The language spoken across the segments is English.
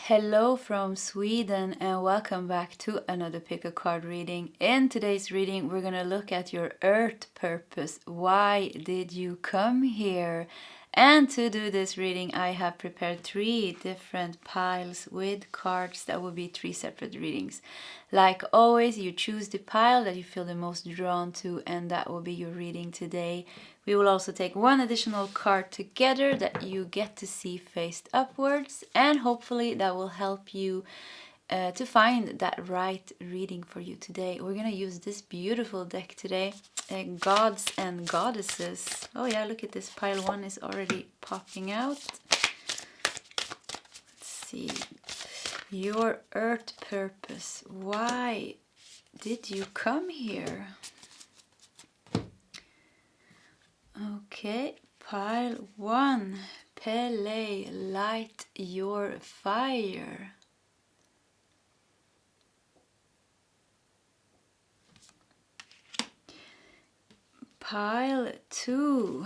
Hello from Sweden and welcome back to another pick a card reading. In today's reading we're going to look at your earth purpose. Why did you come here? And to do this reading I have prepared 3 different piles with cards that will be 3 separate readings. Like always, you choose the pile that you feel the most drawn to and that will be your reading today. We will also take 1 additional card together that you get to see faced upwards, and hopefully that will help you to find that right reading for you today. We're going to use this beautiful deck today, Gods and Goddesses. Oh yeah, look at this, pile 1 is already popping out. Let's see. Your earth purpose. Why did you come here? Okay, pile 1. Pele Light your fire. Pile 2.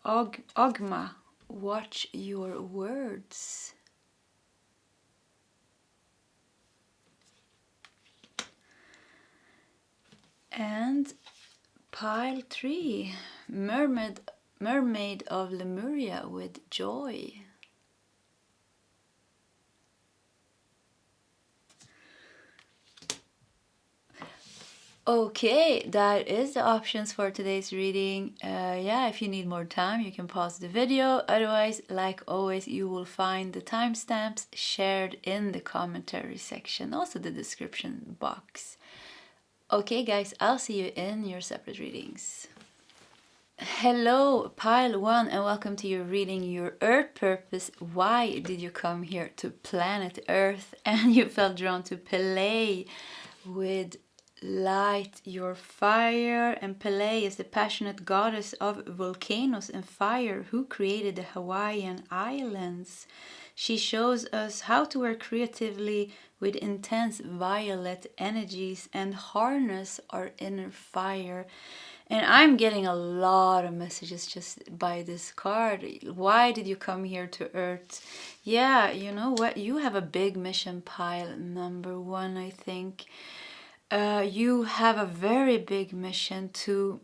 Ogma Watch your words. And pile 3. Mermaid of Lemuria with joy. Okay, that is the options for today's reading. Yeah, if you need more time, you can pause the video. Otherwise, like always, you will find the timestamps shared in the commentary section, also the description box. Okay, guys, I'll see you in your separate readings. Hello, pile 1, and welcome to your reading, your earth purpose. Why did you come here to planet Earth? And you felt drawn to Pele with light your fire. And Pele is the passionate goddess of volcanoes and fire who created the Hawaiian Islands. She shows us how to work creatively with intense violet energies and harness our inner fire. And I'm getting a lot of messages just by this card. Why did you come here to Earth? Yeah, you know what? You have a big mission, pile number 1, I think. You have a very big mission to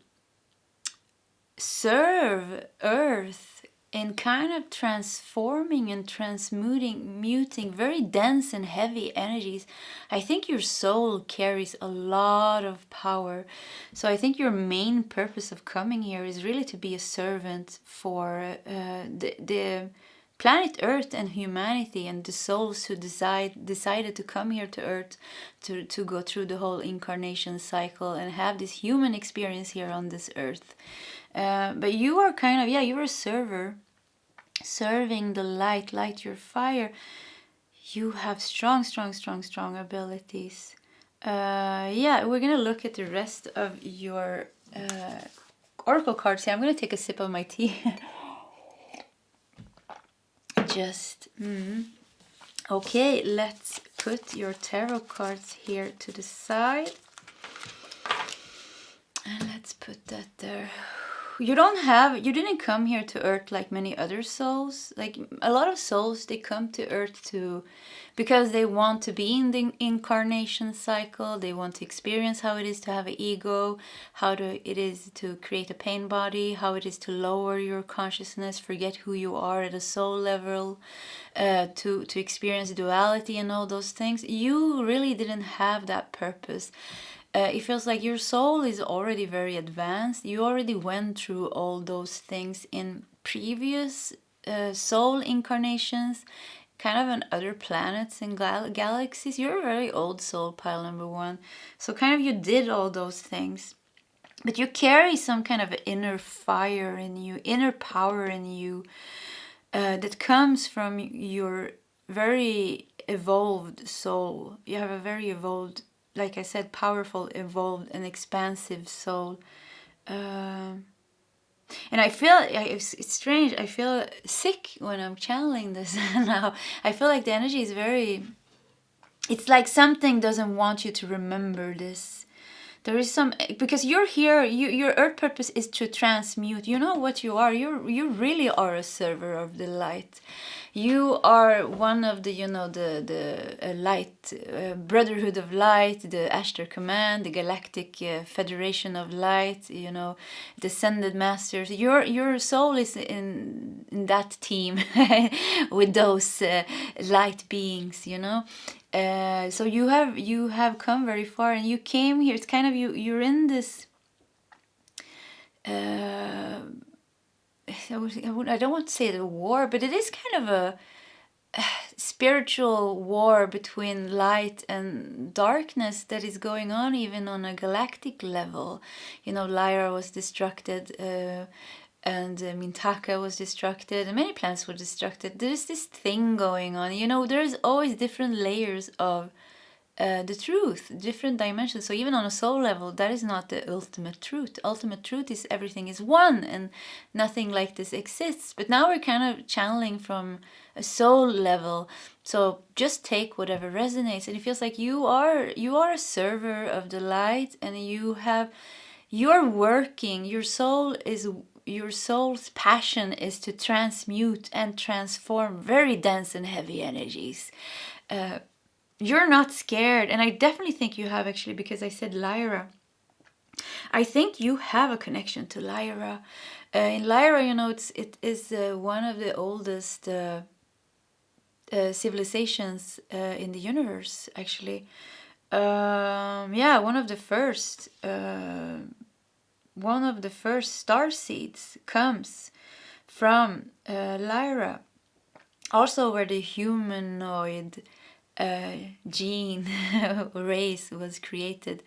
serve Earth in kind of transforming and transmuting very dense and heavy energies. I think your soul carries a lot of power. So I think your main purpose of coming here is really to be a servant for the planet Earth and humanity and the souls who decided to come here to Earth to go through the whole incarnation cycle and have this human experience here on this Earth. But you are kind of, you're a server, serving the light your fire. You have strong abilities. Yeah, we're gonna look at the rest of your oracle cards here. I'm gonna take a sip of my tea. Okay, let's put your tarot cards here to the side. And let's put that there. You didn't come here to Earth like many other souls. Like a lot of souls, they come to Earth because they want to be in the incarnation cycle. They want to experience how it is to have an ego, it is to create a pain body, how it is to lower your consciousness, forget who you are at a soul level, to experience duality and all those things. You really didn't have that purpose. It feels like your soul is already very advanced. You already went through all those things in previous soul incarnations, kind of on other planets and galaxies. You're a very old soul, pile number 1. So kind of you did all those things. But you carry some kind of inner fire in you, inner power in you that comes from your very evolved soul. You have a very evolved, like I said, powerful, evolved, and expansive soul. And I feel, it's strange, I feel sick when I'm channeling this now. I feel like the energy is it's like something doesn't want you to remember this. There is some, because you're here, your earth purpose is to transmute. You know what you are. You really are a server of the light. You are one of the, the light, Brotherhood of Light, the Ashtar Command, the Galactic Federation of Light, Descended Masters. Your soul is in that team with those light beings, so you have come very far, and you came here. It's kind of you're in this. I don't want to say the war, but it is kind of a spiritual war between light and darkness that is going on even on a galactic level. Lyra was destructed, and Mintaka was destructed, and many planets were destructed. There's this thing going on. There's always different layers of the truth, different dimensions. So even on a soul level, that is not the ultimate truth. Ultimate truth is everything is one and nothing like this exists. But now we're kind of channeling from a soul level. So just take whatever resonates. And it feels like you are a server of the light, and you're working. Your soul's passion is to transmute and transform very dense and heavy energies. You're not scared, and I definitely think you have, actually, because I said Lyra. I think you have a connection to Lyra. In Lyra, it is one of the oldest civilizations in the universe, actually. One of the first star seeds comes from Lyra. Also, where the humanoid gene race was created.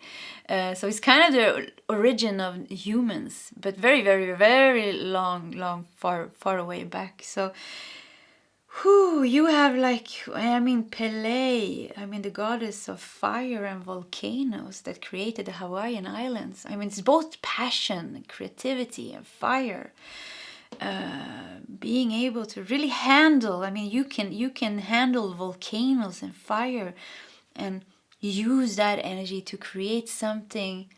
So it's kind of the origin of humans, but very, very, very long, far away back. So you have Pele, the goddess of fire and volcanoes that created the Hawaiian Islands. It's both passion, creativity, and fire. Being able to really handle, you can handle volcanoes and fire and use that energy to create something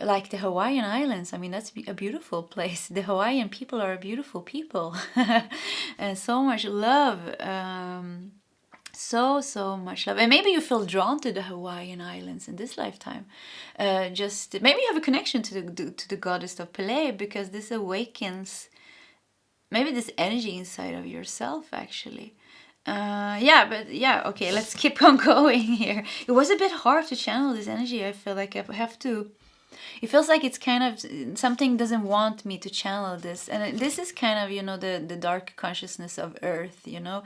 like the Hawaiian Islands. That's a beautiful place. The Hawaiian people are a beautiful people. And so much love. So much love. And maybe you feel drawn to the Hawaiian Islands in this lifetime. Just maybe you have a connection to the goddess of Pele, because this awakens maybe this energy inside of yourself, actually. Okay, let's keep on going here. It was a bit hard to channel this energy. I feel like I have to. It feels like it's kind of something doesn't want me to channel this, and this is kind of the dark consciousness of Earth, the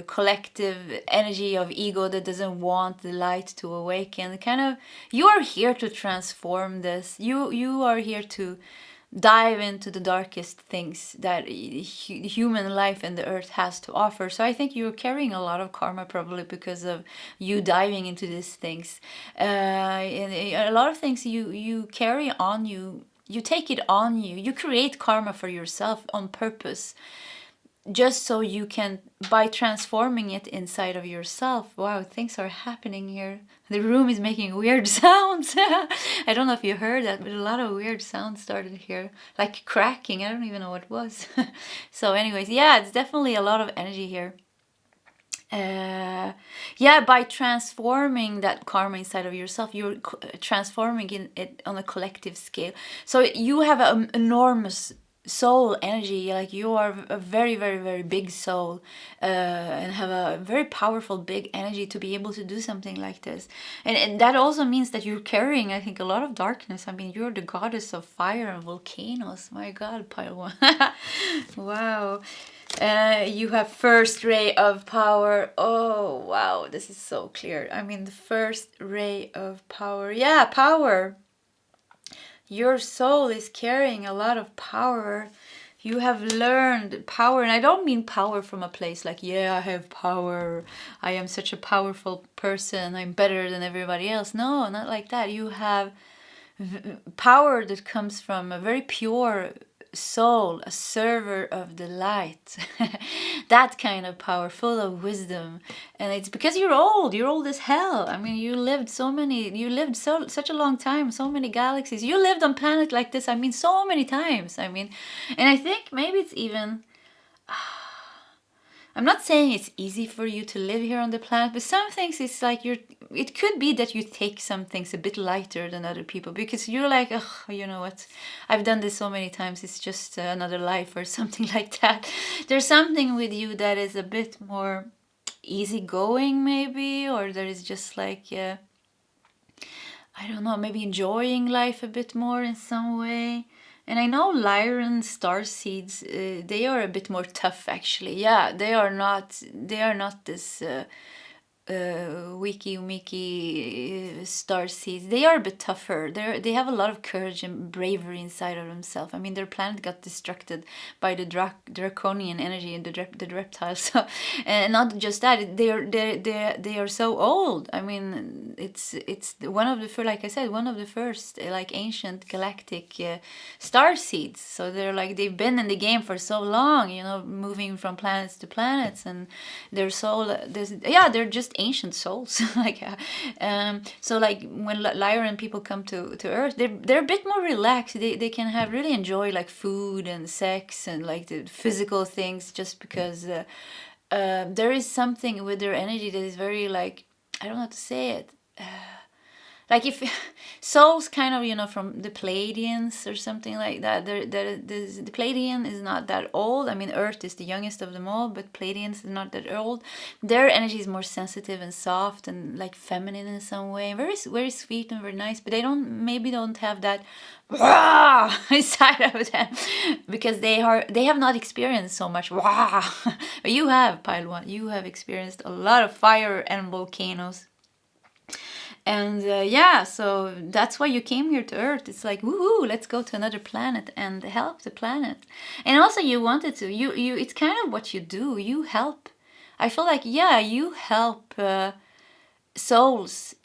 collective energy of ego that doesn't want the light to awaken. Kind of, you are here to transform this. You are here to dive into the darkest things that human life and the earth has to offer. So I think you're carrying a lot of karma, probably because of you diving into these things. And a lot of things you carry on you take it on you. You create karma for yourself on purpose, just so you can, by transforming it inside of yourself. Wow, things are happening here. The room is making weird sounds. I don't know if you heard that, but a lot of weird sounds started here, like cracking. I don't even know what it was. So anyways, it's definitely a lot of energy here. By transforming that karma inside of yourself, you're transforming it on a collective scale. So you have an enormous soul energy, like you are a very, very, very big soul, and have a very powerful big energy to be able to do something like this. And that also means that you're carrying, I think, a lot of darkness. You're the goddess of fire and volcanoes. My god, pile one. Wow. You have first ray of power. Oh wow, this is so clear. The first ray of power. Power. Your soul is carrying a lot of power. You have learned power, and I don't mean power from a place like, I have power, I am such a powerful person, I'm better than everybody else. No, not like that. You have power that comes from a very pure soul, a server of the light. That kind of power, full of wisdom. And it's because you're old as hell. I mean, you lived such a long time, so many galaxies. You lived on planet like this, I mean, so many times. I mean, and I think maybe it's even, I'm not saying it's easy for you to live here on the planet, but some things it's like it could be that you take some things a bit lighter than other people, because you're like, oh, you know what, I've done this so many times, it's just another life or something like that. There's something with you that is a bit more easygoing maybe, or there is just like, I don't know, maybe enjoying life a bit more in some way. And I know Lyran star seeds, they are a bit more tough actually. Yeah, they are not this wiki star seeds. They are a bit tougher. They have a lot of courage and bravery inside of themselves. I mean, their planet got destructed by the draconian energy and the reptiles. So, and not just that, they are so old. I mean, it's one of the first, like I said, one of the first like ancient galactic star seeds. So they've been in the game for so long, you know, moving from planets to planets, and their soul, they're just ancient souls. Like so like when Lyran people come to Earth, they're a bit more relaxed. They can have really enjoy like food and sex and like the physical things, just because there is something with their energy that is very like, I don't know how to say it, like if souls kind of, you know, from the Pleiadians or something like that. The Pleiadian is not that old. I mean, Earth is the youngest of them all, but Pleiadians is not that old. Their energy is more sensitive and soft and like feminine in some way, very very sweet and very nice. But they don't have that inside of them, because they have not experienced so much. But you have, Pile One. You have experienced a lot of fire and volcanoes. And so that's why you came here to Earth. It's like, woohoo, let's go to another planet and help the planet. And also you wanted to, it's kind of what you do. You help. I feel like, you help souls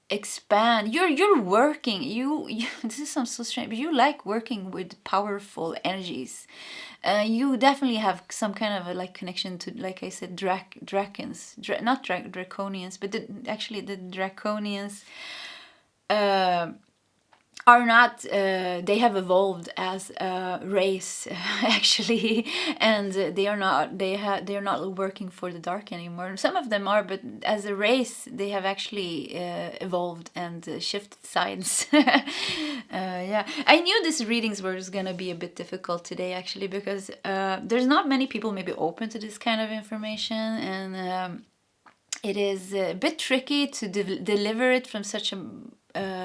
expand. You're working. This sounds so strange, but you like working with powerful energies. You definitely have some kind of a like connection to, like I said, draconians, not draconians, but the draconians are not. They have evolved as a race, actually, and they are not. They are not working for the dark anymore. Some of them are, but as a race, they have actually evolved and shifted sides. I knew these readings were gonna be a bit difficult today, actually, because there's not many people maybe open to this kind of information, and it is a bit tricky to deliver it from such a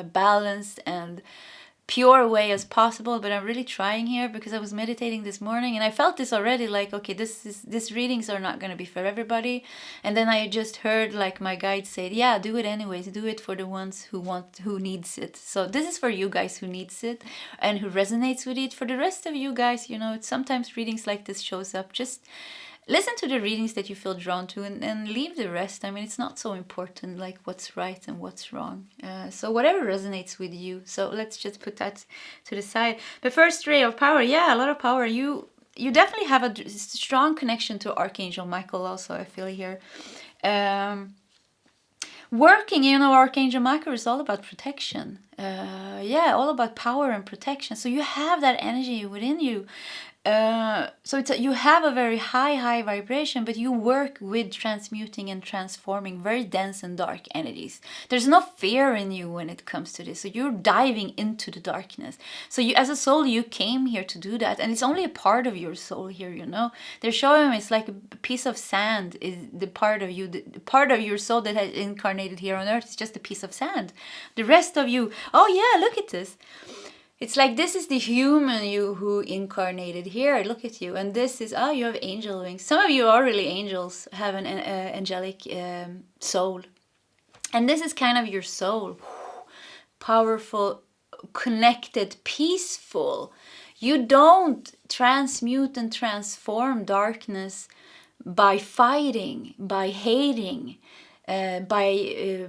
balanced and pure way as possible. But I'm really trying here, because I was meditating this morning and I felt this already, like, okay, these readings are not going to be for everybody. And then I just heard like my guide say, yeah, do it anyways, do it for the ones who needs it. So this is for you guys who needs it and who resonates with it. For the rest of you guys, you know, it's sometimes readings like this shows up. Just listen to the readings that you feel drawn to, and leave the rest. I mean, it's not so important like what's right and what's wrong. So whatever resonates with you. So let's just put that to the side. The first ray of power, a lot of power. You definitely have a strong connection to Archangel Michael also, I feel here. Working, you know, Archangel Michael is all about protection. All about power and protection. So you have that energy within you. So you have a very high vibration, but you work with transmuting and transforming very dense and dark energies. There's no fear in you when it comes to this. So you're diving into the darkness. So you, as a soul, you came here to do that, and it's only a part of your soul here. You know, they're showing it's like a piece of sand is the part of you, the part of your soul that has incarnated here on Earth is just a piece of sand. The rest of you, oh yeah, look at this. It's like this is the human you who incarnated here. Look at you. And this is, you have angel wings. Some of you are really angels, have an angelic soul. And this is kind of your soul. Powerful, connected, peaceful. You don't transmute and transform darkness by fighting, by hating. by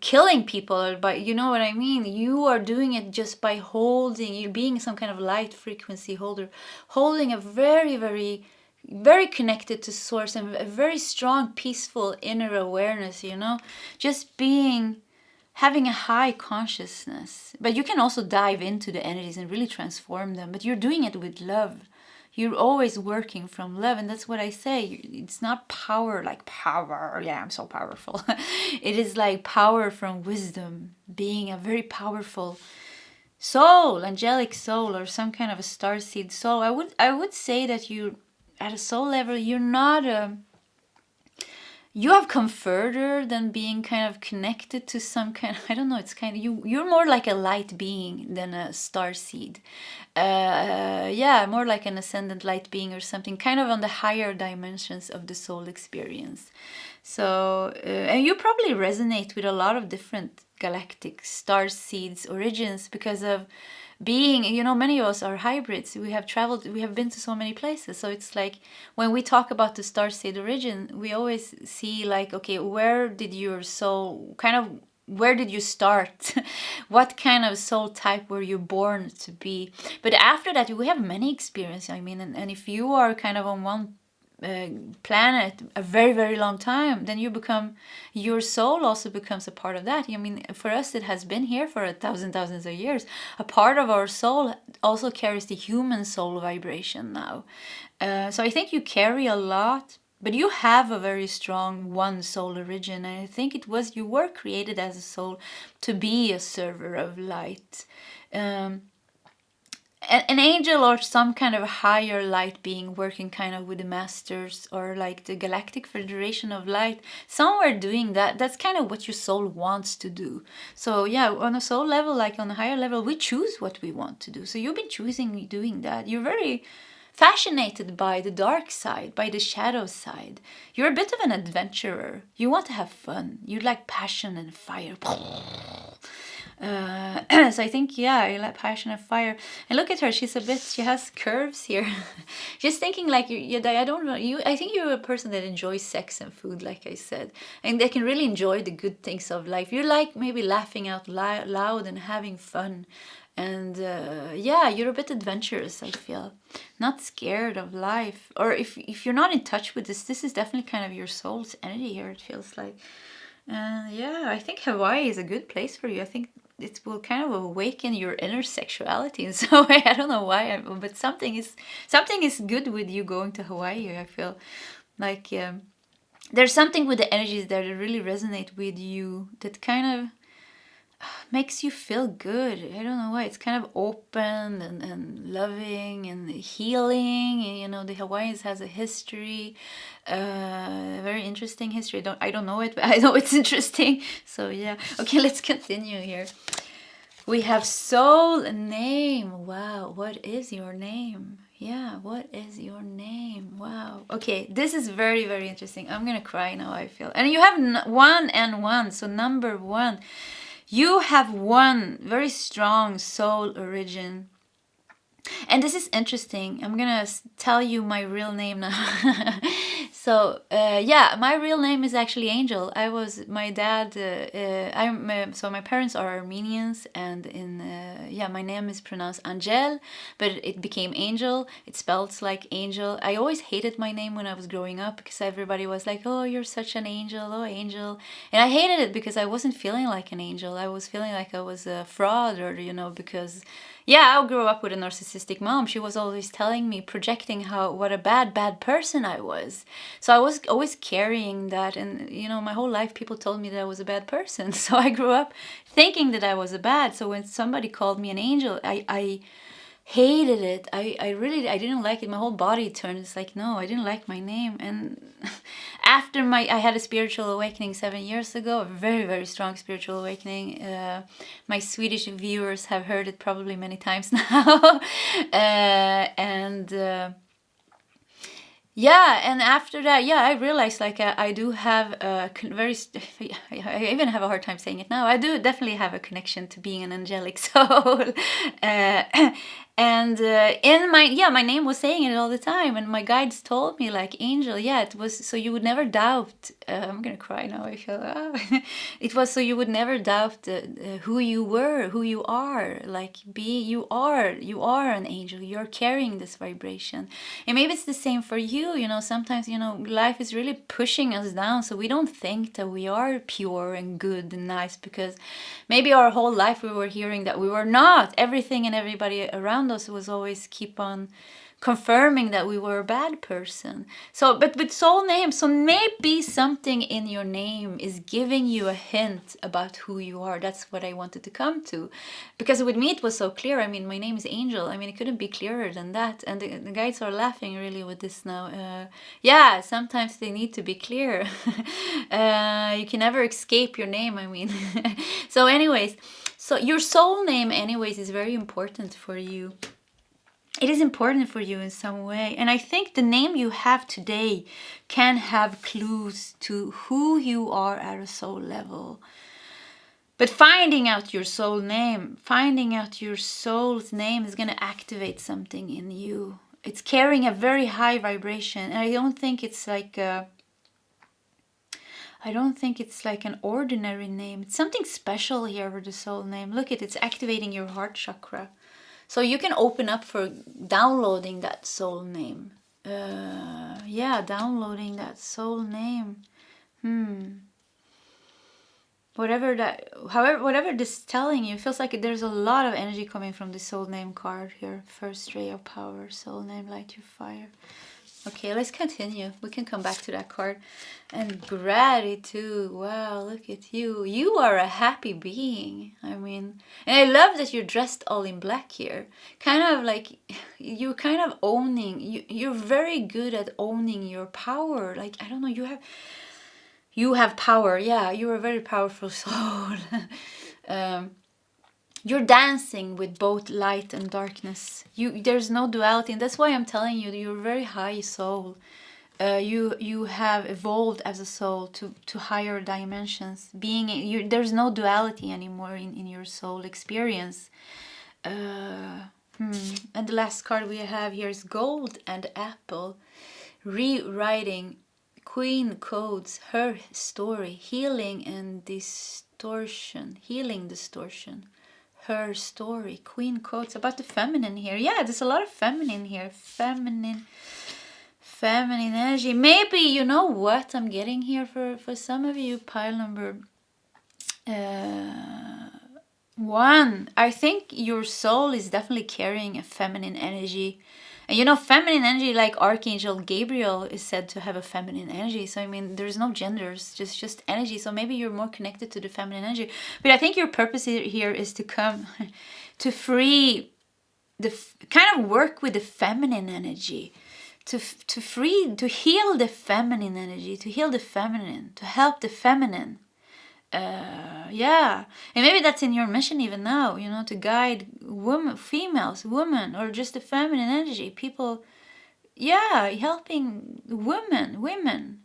killing people, or by, you know what I mean. You are doing it just by holding, you being some kind of light frequency holder, holding a very, very, very connected to source and a very strong, peaceful inner awareness. You know, just being, having a high consciousness. But you can also dive into the energies and really transform them. But you're doing it with love. You're always working from love, and that's what I say. It's not power, like power. Yeah, I'm so powerful. It is like power from wisdom, being a very powerful soul, angelic soul, or some kind of a starseed soul. I would say that you, at a soul level, you're not a. You have come further than being kind of connected to some kind of, I don't know, it's kind of, you're more like a light being than a star seed. Yeah, more like an ascendant light being or something, kind of on the higher dimensions of the soul experience. So, and you probably resonate with a lot of different galactic star seeds origins because of being, you know, many of us are hybrids. We have traveled, we have been to so many places. So it's like when we talk about the starseed origin, we always see like, okay, where did your soul kind of, where did you start? What kind of soul type were you born to be? But after that, we have many experiences. I mean, and if you are kind of on one planet a very, very long time, then you become, your soul also becomes a part of that. I mean, for us, it has been here for thousands of years. A part of our soul also carries the human soul vibration now. So I think you carry a lot, but you have a very strong one soul origin. And I think it was, you were created as a soul to be a server of light. An angel or some kind of higher light being working kind of with the masters or like the Galactic Federation of Light, somewhere doing that. That's kind of what your soul wants to do. So yeah, on a soul level, like on a higher level, we choose what we want to do. So you've been choosing doing that. You're very fascinated by the dark side, by the shadow side. You're a bit of an adventurer. You want to have fun. You like passion and fire. So I think, yeah, I like passion and fire. And look at her, she has curves here. Just thinking like, I don't know, I think you're a person that enjoys sex and food, like I said. And they can really enjoy the good things of life. You like maybe laughing out loud and having fun. And yeah, you're a bit adventurous, I feel. Not scared of life. Or if you're not in touch with this is definitely kind of your soul's energy here, it feels like. Yeah, I think Hawaii is a good place for you. I think it will kind of awaken your inner sexuality in some way. I don't know why, but something is good with you going to Hawaii. I feel like there's something with the energies there that really resonate with you that kind of makes you feel good. I don't know why. It's kind of open and loving and healing. You know, the Hawaiians has a history, very interesting history. I don't know it, but I know it's interesting. So yeah. Okay, let's continue here. We have soul name. Wow, what is your name? Yeah, what is your name? Wow. Okay, this is very, very interesting. I'm gonna cry now, I feel. And you have 1 and 1, so number 1. You have one very strong soul origin. And this is interesting. I'm gonna tell you my real name now. So yeah, my real name is actually Angel. My dad. So my parents are Armenians, and yeah, my name is pronounced Angel, but it became Angel. It spells like angel. I always hated my name when I was growing up because everybody was like, "Oh, you're such an angel, oh angel," and I hated it because I wasn't feeling like an angel. I was feeling like I was a fraud, or because. Yeah, I grew up with a narcissistic mom. She was always telling me, projecting what a bad person I was. So I was always carrying that, and my whole life people told me that I was a bad person. So I grew up thinking that I was a bad. So when somebody called me an angel, I hated it. I didn't like it. My whole body turned. It's like, no, I didn't like my name. And after I had a spiritual awakening 7 years ago, a very, very strong spiritual awakening. My Swedish viewers have heard it probably many times now. Yeah, and after that, yeah, I realized like I do have a I even have a hard time saying it now. I do definitely have a connection to being an angelic soul. And in my name was saying it all the time, and my guides told me like, Angel, yeah, it was so you would never doubt. I'm gonna cry now. I feel it was so you would never doubt who you were, who you are. Like you are an angel. You're carrying this vibration, and maybe it's the same for you. You know, sometimes life is really pushing us down, so we don't think that we are pure and good and nice, because maybe our whole life we were hearing that we were not. Everything and everybody around us was always keep on confirming that we were a bad person. So, but with soul name, so maybe something in your name is giving you a hint about who you are. That's what I wanted to come to, because with me it was so clear. I mean, my name is Angel. I mean, it couldn't be clearer than that. And the guys are laughing really with this now. Yeah, sometimes they need to be clear. You can never escape your name. I mean, so anyways, so your soul name anyways is very important for you. It is important for you in some way. And I think the name you have today can have clues to who you are at a soul level. But finding out your soul name, finding out your soul's name is going to activate something in you. It's carrying a very high vibration. And I don't think it's like an ordinary name. It's something special here with the soul name. Look it's activating your heart chakra. So you can open up for downloading that soul name. Downloading that soul name. Whatever this is telling you, it feels like there's a lot of energy coming from the soul name card here. First ray of power, soul name, light your fire. Okay, let's continue. We can come back to that card. And gratitude. Wow, look at you. You are a happy being. I mean, and I love that you're dressed all in black here. Kind of like you're kind of owning. You're very good at owning your power. Like, I don't know, you have power. Yeah, you're a very powerful soul. You're dancing with both light and darkness. There's no duality, and that's why I'm telling you that you're a very high soul. You have evolved as a soul to higher dimensions. There's no duality anymore in your soul experience. And the last card we have here is Gold and Apple, rewriting Queen codes her story, healing distortion. Her story, Queen codes about the feminine here. Yeah, there's a lot of feminine here. Feminine energy. Maybe you know what I'm getting here for some of you. Pile number 1. I think your soul is definitely carrying a feminine energy. And feminine energy, like Archangel Gabriel is said to have a feminine energy. So, I mean, there's no genders, just energy. So maybe you're more connected to the feminine energy. But I think your purpose here is to come to free, kind of work with the feminine energy. To heal the feminine energy, to heal the feminine, to help the feminine. And maybe that's in your mission even now, to guide women, or just the feminine energy, people, helping women,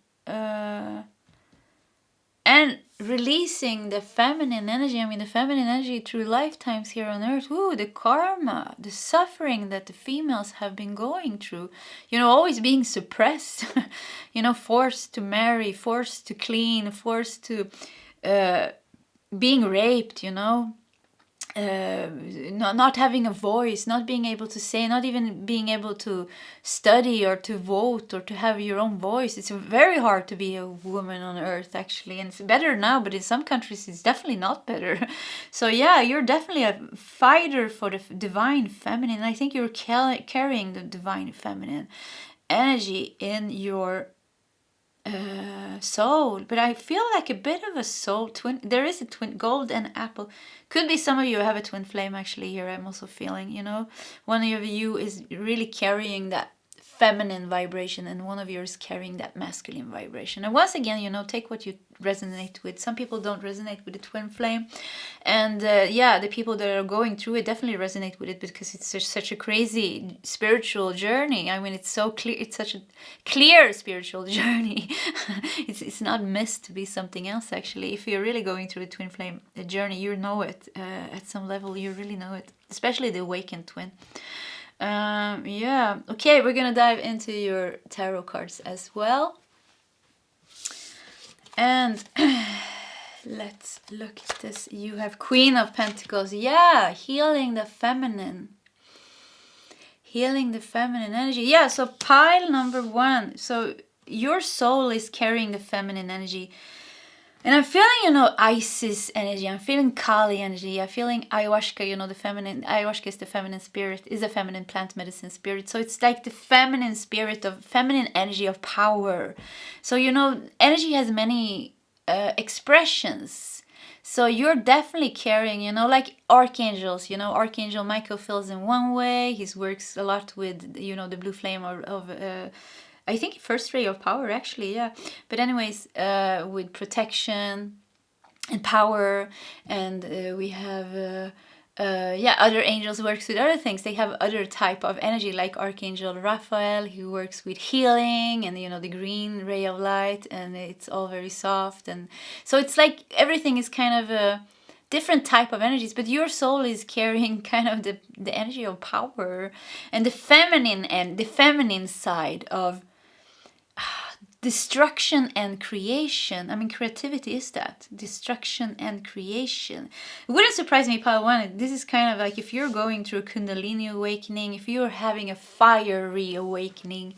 and releasing the feminine energy. I mean, the feminine energy through lifetimes here on earth. The karma, the suffering that the females have been going through, always being suppressed, forced to marry, forced to clean, forced to being raped, not having a voice, not being able to say, not even being able to study or to vote or to have your own voice. It's very hard to be a woman on earth, actually, and it's better now, but in some countries it's definitely not better. So you're definitely a fighter for the divine feminine. I think you're carrying the divine feminine energy in your soul. But I feel like a bit of a soul twin. There is a twin, Gold and Apple. Could be some of you have a twin flame actually here. I'm also feeling, one of you is really carrying that feminine vibration and one of you is carrying that masculine vibration. And once again, you know, take what you resonate with. Some people don't resonate with the twin flame, and yeah, the people that are going through it definitely resonate with it because it's such a crazy spiritual journey. I mean, it's so clear, it's such a clear spiritual journey. It's not meant to be something else, actually. If you're really going through a twin flame journey, you know it at some level. You really know it, especially the awakened twin. Yeah, okay, we're gonna dive into your tarot cards as well. And let's look at this. You have Queen of Pentacles. Yeah, healing the feminine. Healing the feminine energy. Yeah, so pile number 1. So your soul is carrying the feminine energy. And I'm feeling, you know, Isis energy. I'm feeling Kali energy. I'm feeling ayahuasca, you know, the feminine. Ayahuasca is the feminine spirit, is a feminine plant medicine spirit. So it's like the feminine spirit of feminine energy of power. So, you know, energy has many expressions. So you're definitely carrying, you know, like archangels, you know, Archangel Michael feels in one way. He works a lot with, you know, the blue flame of I think first ray of power, actually, yeah. But anyways, with protection and power, and we have, yeah, other angels works with other things. They have other type of energy, like Archangel Raphael, who works with healing, and, you know, the green ray of light, and it's all very soft. And so it's like everything is kind of a different type of energies, but your soul is carrying kind of the energy of power and the feminine side of destruction and creation. I mean, creativity is that. Destruction and creation. It wouldn't surprise me, pile 1. This is kind of like if you're going through a Kundalini awakening, if you're having a fiery awakening,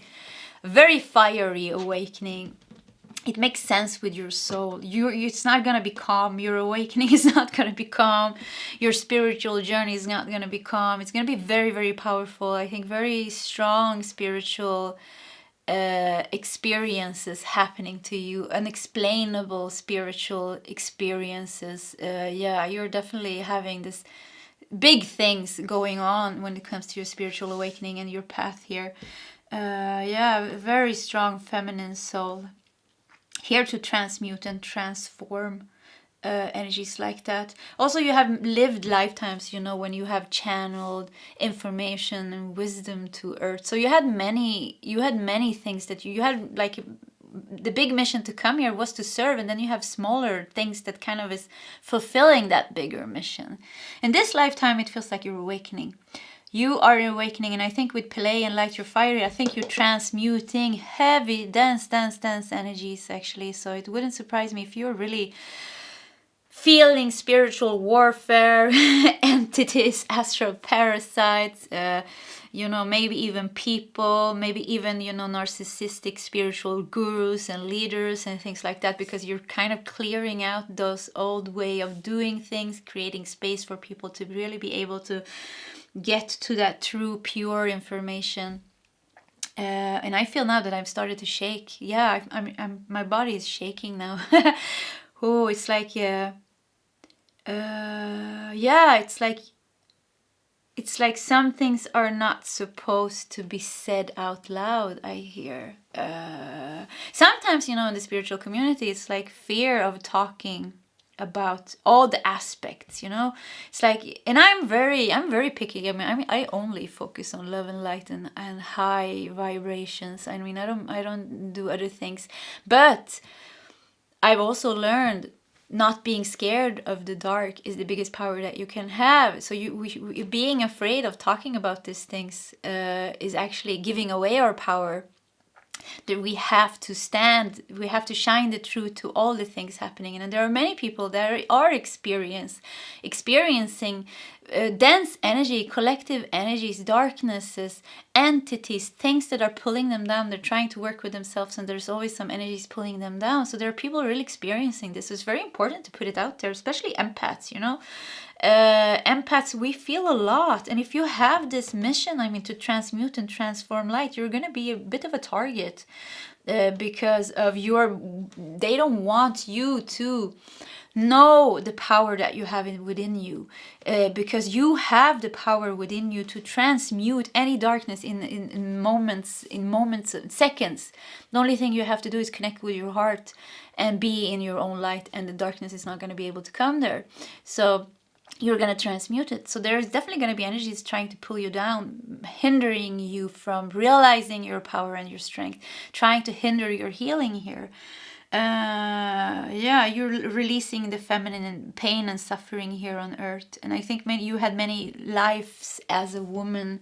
very fiery awakening, it makes sense with your soul. It's not going to be calm. Your awakening is not going to be calm. Your spiritual journey is not going to be calm. It's going to be very, very powerful. I think very strong spiritual experiences happening to you, unexplainable spiritual experiences. Yeah, you're definitely having this big things going on when it comes to your spiritual awakening and your path here. Yeah, very strong feminine soul here to transmute and transform energies like that. Also, you have lived lifetimes, you know, when you have channeled information and wisdom to earth. So you had many things that you had, like the big mission to come here was to serve, and then you have smaller things that kind of is fulfilling that bigger mission. In this lifetime, it feels like you're awakening. You are awakening, and I think with Pele and Light Your Fire, I think you're transmuting heavy, dense energies, actually. So it wouldn't surprise me if you're really feeling spiritual warfare, entities, astral parasites, you know, maybe even people, maybe even, you know, narcissistic spiritual gurus and leaders and things like that, because you're kind of clearing out those old way of doing things, creating space for people to really be able to get to that true, pure information. And I feel now that I've started to shake. Yeah, I'm my body is shaking now. Oh, it's like, yeah, it's like some things are not supposed to be said out loud, I hear. Sometimes, you know, in the spiritual community, it's like fear of talking about all the aspects, you know. It's like, and I'm very picky. I mean, I only focus on love and light and high vibrations. I mean, I don't do other things. But I've also learned not being scared of the dark is the biggest power that you can have. So we being afraid of talking about these things is actually giving away our power. That we have to stand, we have to shine the truth to all the things happening. And there are many people that are experiencing dense energy, collective energies, darknesses, entities, things that are pulling them down. They're trying to work with themselves, and there's always some energies pulling them down. So there are people really experiencing this. It's very important to put it out there, especially empaths, you know. Empaths, we feel a lot, and if you have this mission, I mean, to transmute and transform light, you're going to be a bit of a target because of they don't want you to know the power that you have within you, because you have the power within you to transmute any darkness in moments, seconds. The only thing you have to do is connect with your heart and be in your own light, and the darkness is not going to be able to come there. So you're going to transmute it. So there's definitely going to be energies trying to pull you down, hindering you from realizing your power and your strength, trying to hinder your healing here. Yeah, you're releasing the feminine and pain and suffering here on earth. And I think you had many lives as a woman,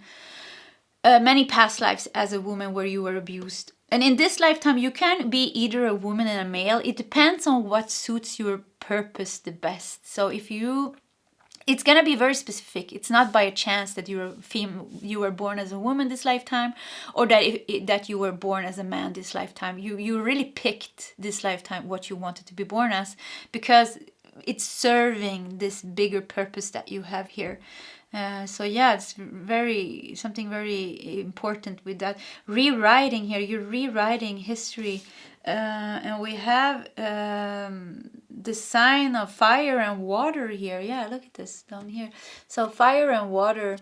many past lives as a woman where you were abused. And in this lifetime, you can be either a woman and a male. It depends on what suits your purpose the best. So if you... It's going to be very specific. It's not by a chance that you were born as a woman this lifetime, or that you were born as a man this lifetime. You really picked this lifetime what you wanted to be born as, because it's serving this bigger purpose that you have here. So yeah, it's something very important with that. Rewriting here, you're rewriting history. And we have the sign of fire and water here. Yeah, look at this down here. So fire and water,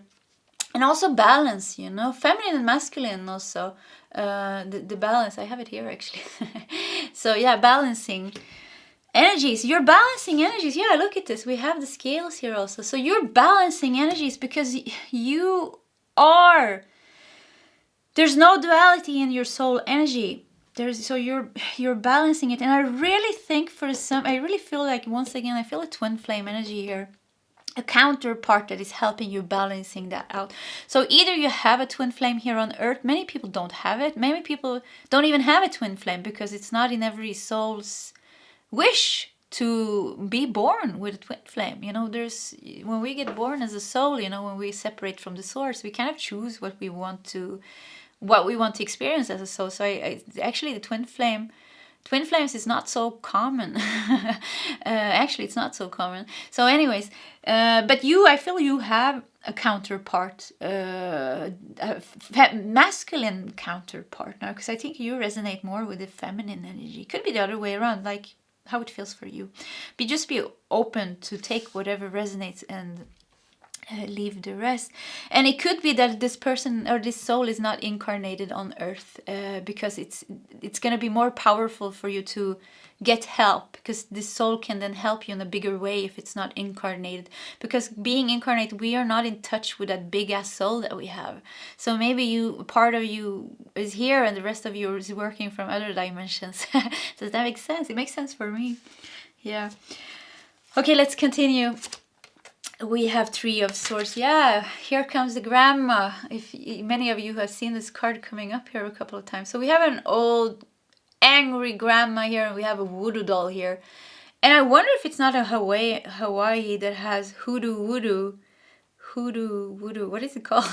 and also balance, feminine and masculine also. The balance, I have it here actually. So yeah, balancing energies. You're balancing energies. Yeah, look at this. We have the scales here also. So you're balancing energies because you are... There's no duality in your soul energy. So you're balancing it. And I really think I really feel like, once again, I feel a twin flame energy here. A counterpart that is helping you balancing that out. So either you have a twin flame here on earth. Many people don't have it. Many people don't even have a twin flame because it's not in every soul's wish to be born with a twin flame. When we get born as a soul, when we separate from the source, we kind of choose what we want to experience as a soul. So actually the twin flames is not so common. Actually, it's not so common. So anyways, but I feel you have a counterpart, a masculine counterpart now, because I think you resonate more with the feminine energy. Could be the other way around, like how it feels for you. Just be open to take whatever resonates and leave the rest. And it could be that this person or this soul is not incarnated on earth, because it's going to be more powerful for you to get help, because this soul can then help you in a bigger way if it's not incarnated. Because being incarnated, we are not in touch with that big ass soul that we have. So maybe part of you is here and the rest of you is working from other dimensions. Does that make sense? It makes sense for me. Yeah. Okay, let's continue. We have Three of Swords. Yeah, here comes the grandma. If many of you have seen this card coming up here a couple of times. So we have an old angry grandma here, and we have a voodoo doll here. And I wonder if it's not a Hawaii that has hoodoo voodoo. What is it called?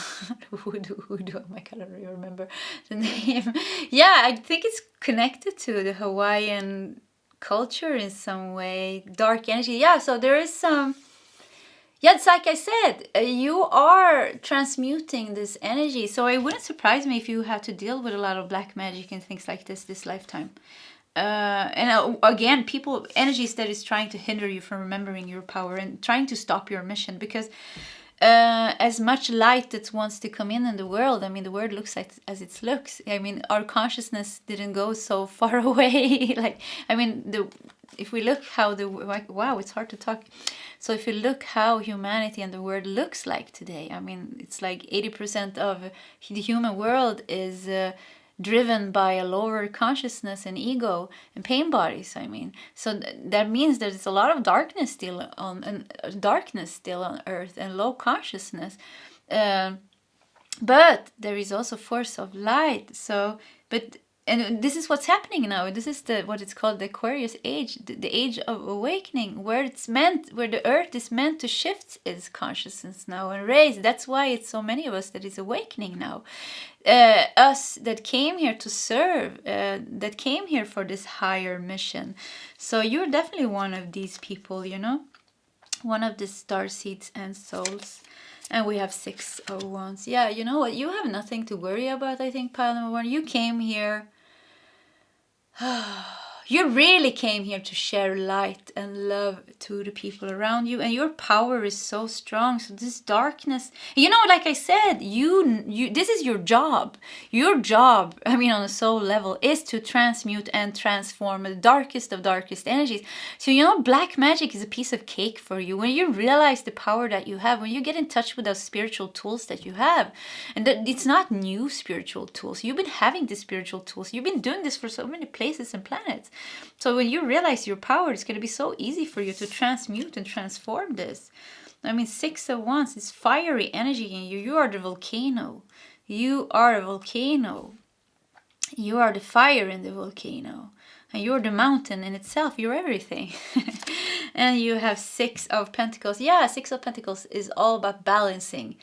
Hoodoo. Oh my god, I don't remember the name. Yeah, I think it's connected to the Hawaiian culture in some way. Dark energy. Yeah, so there is some... Yeah, it's like I said, you are transmuting this energy. So it wouldn't surprise me if you had to deal with a lot of black magic and things like this lifetime. And again, energies that is trying to hinder you from remembering your power and trying to stop your mission. Because as much light that wants to come in the world, I mean, the world looks like as it looks. I mean, our consciousness didn't go so far away. If we look how wow, it's hard to talk. So if you look how humanity and the world looks like today, I mean, it's like 80% of the human world is driven by a lower consciousness and ego and pain bodies. I mean, so that means there's a lot of darkness still on earth and low consciousness. But there is also force of light. So, and this is what's happening now. This is what it's called the Aquarius age, the age of awakening, where the earth is meant to shift its consciousness now and raise. That's why it's so many of us that is awakening now. Us that came here to serve, that came here for this higher mission. So you're definitely one of these people, one of the star seeds and souls. And we have 6 of Wands. Yeah, you know what? You have nothing to worry about, I think, pile number 1. You came here. you really came here to share light and love to the people around you, and your power is so strong. So this darkness, like I said, you this is your job. Your job, I mean, on a soul level, is to transmute and transform the darkest of darkest energies. So black magic is a piece of cake for you when you realize the power that you have, when you get in touch with those spiritual tools that you have. And that it's not new spiritual tools. You've been having the spiritual tools. You've been doing this for so many places and planets. So when you realize your power, it's going to be so easy for you to transmute and transform this. I mean, 6 of Wands is fiery energy in you. You are the volcano. You are a volcano. You are the fire in the volcano. And you're the mountain in itself. You're everything. And you have 6 of Pentacles. Yeah, 6 of Pentacles is all about balancing.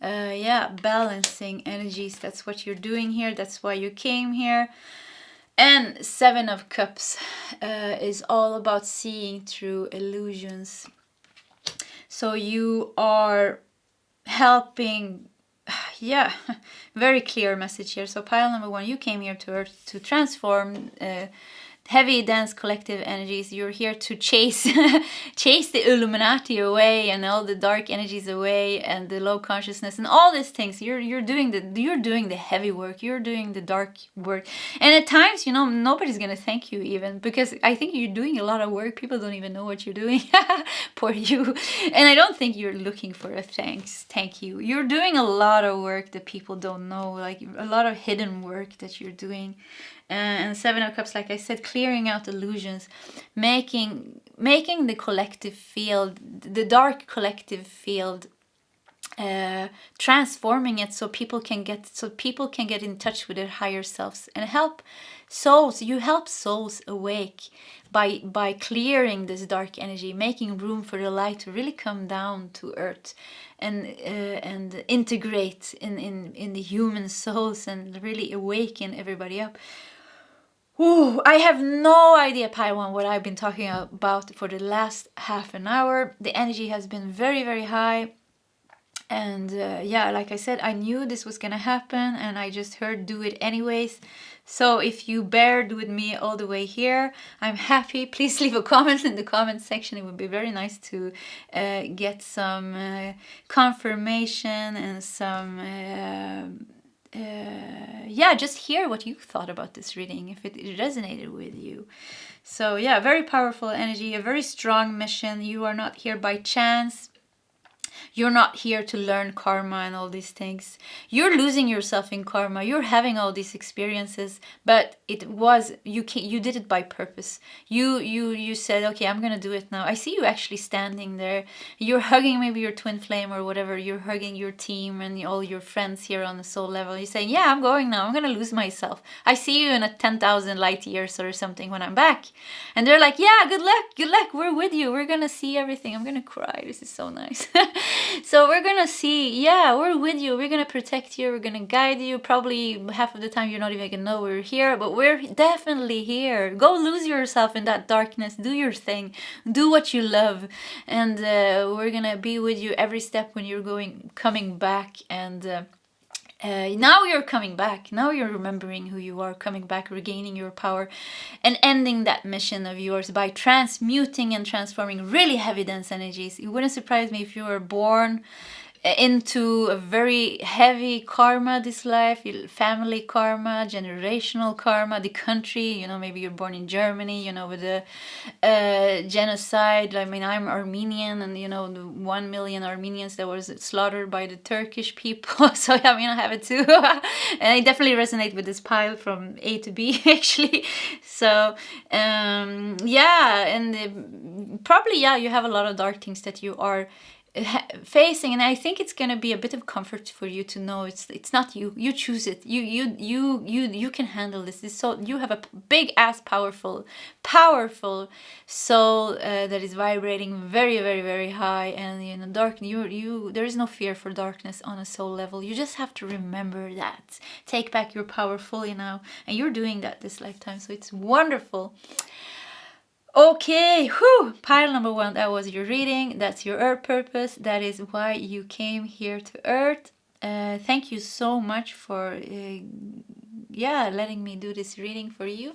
Balancing energies. That's what you're doing here. That's why you came here. And 7 of Cups is all about seeing through illusions. So you are helping, very clear message here. So pile number 1, you came here to Earth to transform heavy, dense, collective energies. You're here to chase the Illuminati away and all the dark energies away and the low consciousness and all these things. You're doing the heavy work. You're doing the dark work. And at times, nobody's gonna thank you even, because I think you're doing a lot of work. People don't even know what you're doing. Poor you. And I don't think you're looking for a thank you. You're doing a lot of work that people don't know, like a lot of hidden work that you're doing. And 7 of Cups, like I said, clearing out illusions, making the collective field, the dark collective field, transforming it so people can get in touch with their higher selves and help souls. You help souls awake by clearing this dark energy, making room for the light to really come down to Earth and integrate in the human souls and really awaken everybody up. Ooh, I have no idea, Pile 1, what I've been talking about for the last half an hour. The energy has been very, very high. And like I said, I knew this was gonna happen, and I just heard do it anyways. So if you bared with me all the way here, I'm happy. Please leave a comment in the comment section. It would be very nice to get some confirmation and some... just hear what you thought about this reading, if it resonated with you. So very powerful energy, a very strong mission. You are not here by chance. You're not here to learn karma and all these things. You're losing yourself in karma. You're having all these experiences, but you did it by purpose. You said, okay, I'm gonna do it now. I see you actually standing there. You're hugging maybe your twin flame or whatever. You're hugging your team and all your friends here on the soul level. You're saying, yeah, I'm going now. I'm gonna lose myself. I see you in a 10,000 light years or something when I'm back. And they're like, yeah, good luck. We're with you. We're gonna see everything. I'm gonna cry. This is so nice. So we're gonna see, we're with you, we're gonna protect you, we're gonna guide you. Probably half of the time you're not even gonna know we're here, but we're definitely here. Go lose yourself in that darkness, do your thing, do what you love, and we're gonna be with you every step when you're coming back. And now you're coming back. Now you're remembering who you are, coming back, regaining your power, and ending that mission of yours by transmuting and transforming really heavy, dense energies. It wouldn't surprise me if you were born into a very heavy karma this life, family karma, generational karma, the country, maybe you're born in Germany, with the genocide. I mean, I'm Armenian, and the 1 million Armenians that was slaughtered by the Turkish people. So I have it too. And I definitely resonate with this pile from A to B actually. So probably you have a lot of dark things that you are facing, and I think it's gonna be a bit of comfort for you to know it's not you choose it. You can handle this. So you have a big ass powerful soul that is vibrating very, very, very high, and dark. There is no fear for darkness on a soul level. You just have to remember that. Take back your power fully now, and you're doing that this lifetime. So it's wonderful. Okay, pile number 1, that was your reading. That's your Earth purpose. That is why you came here to Earth. Thank you so much for letting me do this reading for you.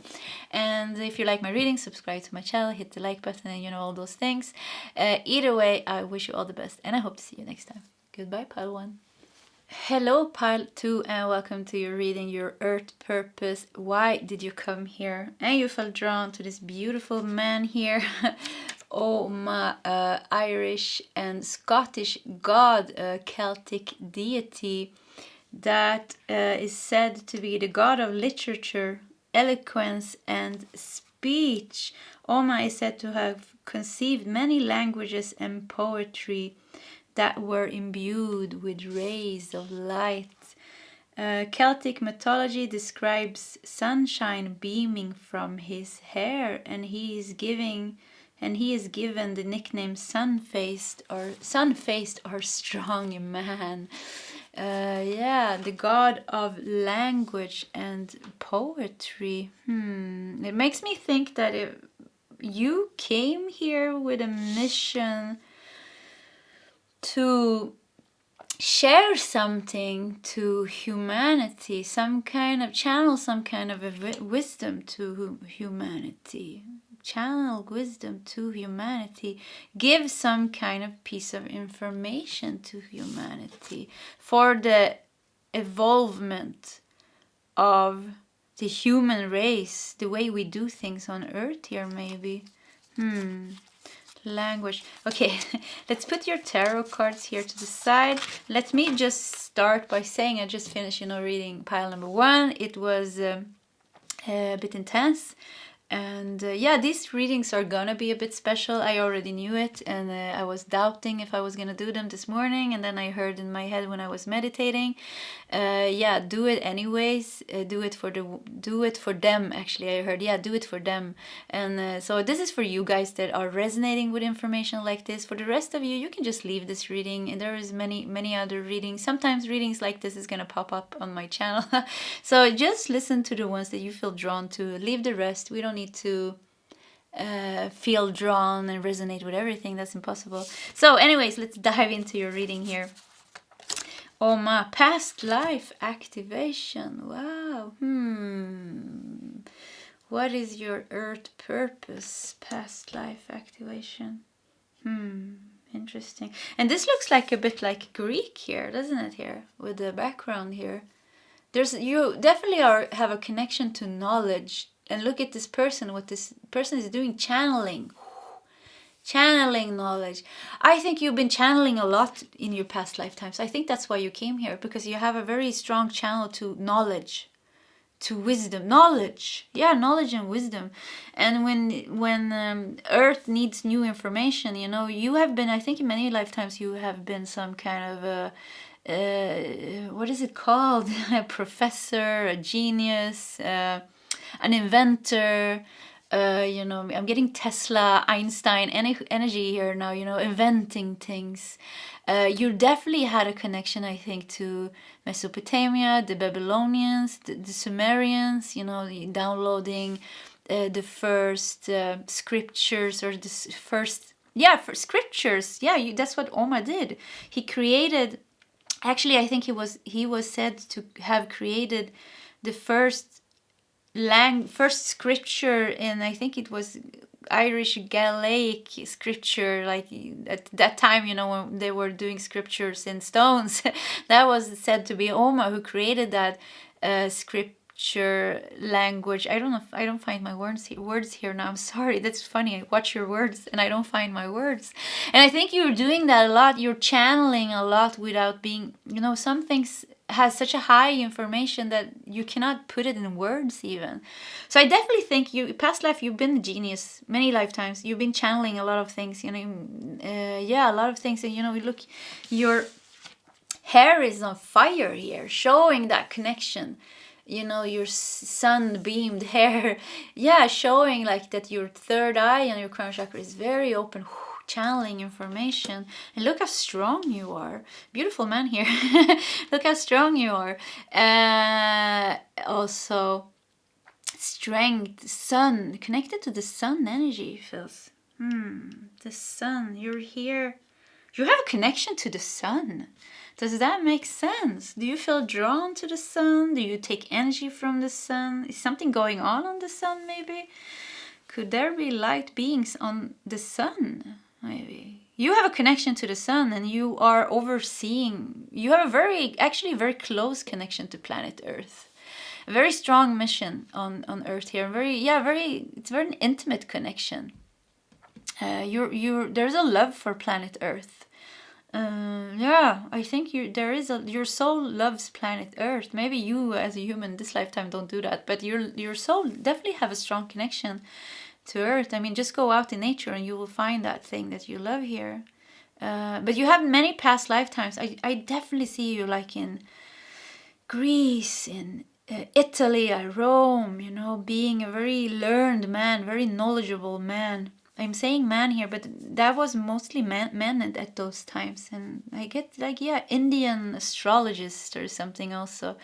And if you like my reading, subscribe to my channel, hit the like button, and all those things. Either way, I wish you all the best, and I hope to see you next time. Goodbye, Pile 1. Hello, Pile 2, and welcome to your reading, your Earth Purpose. Why did you come here? And you felt drawn to this beautiful man here. Ogma, Irish and Scottish god, Celtic deity that is said to be the god of literature, eloquence, and speech. Ogma is said to have conceived many languages and poetry that were imbued with rays of light. Celtic mythology describes sunshine beaming from his hair, and he is given the nickname sun-faced or strong man. The god of language and poetry. It makes me think that you came here with a mission to share something to humanity, channel some kind of wisdom to humanity. Channel wisdom to humanity. Give some kind of piece of information to humanity for the evolvement of the human race, the way we do things on Earth here, maybe. Language. Okay, let's put your tarot cards here to the side. Let me just start by saying I just finished, reading pile number 1. It was a bit intense. And these readings are gonna be a bit special. I already knew it, and I was doubting if I was gonna do them this morning. And then I heard in my head when I was meditating, do it anyways. Do it for them. Actually, I heard, do it for them. And so this is for you guys that are resonating with information like this. For the rest of you, you can just leave this reading. And there is many other readings. Sometimes readings like this is gonna pop up on my channel. So just listen to the ones that you feel drawn to. Leave the rest. We don't need to feel drawn and resonate with everything. That's impossible. So anyways, let's dive into your reading here. Ogma, past life activation. Wow. What is your Earth purpose? Past life activation. Interesting. And this looks like a bit like Greek here, doesn't it, here with the background here? You definitely have a connection to knowledge. And look at this person, what this person is doing, channeling knowledge. I think you've been channeling a lot in your past lifetimes. I think that's why you came here, because you have a very strong channel to knowledge, to wisdom. Knowledge and wisdom. And when Earth needs new information, you have been, I think in many lifetimes you have been some kind of what is it called? A professor, a genius, an inventor. I'm getting Tesla, Einstein energy here now, inventing things. You definitely had a connection, I think, to Mesopotamia, the Babylonians, the Sumerians, downloading the first scriptures, or the first, for scriptures. That's what Ogma did. He created, actually, I think he was said to have created the first scripture in, I think it was Irish Gaelic scripture, like at that time, when they were doing scriptures in stones. That was said to be Ogma who created that scripture language. I don't find my words here now. I'm sorry. That's funny. I watch your words and I don't find my words. And I think you're doing that a lot. You're channeling a lot without being, some things has such a high information that you cannot put it in words even. So I definitely think past life, you've been a genius many lifetimes. You've been channeling a lot of things, a lot of things. And look, your hair is on fire here, showing that connection. Your sun-beamed hair, showing like that your third eye and your crown chakra is very open, channeling information. And look how strong you are. Beautiful man here. Look how strong you are. Also, strength, sun, connected to the sun energy feels. The sun, you're here You have a connection to the sun. Does that make sense? Do you feel drawn to the sun? Do you take energy from the sun? Is something going on the sun, maybe? Could there be light beings on the sun, maybe? You have a connection to the sun, and you are overseeing. You have actually a very close connection to planet Earth. A very strong mission on Earth here. It's a very intimate connection. There's a love for planet Earth. I think your soul loves planet Earth. Maybe you as a human this lifetime don't do that, but your soul definitely have a strong connection to Earth. I mean, just go out in nature and you will find that thing that you love here. But you have many past lifetimes. I definitely see you like in Greece, in Italy, Rome, being a very learned man, very knowledgeable man. I'm saying man here, but that was mostly men at those times. And I get Indian astrologist or something also.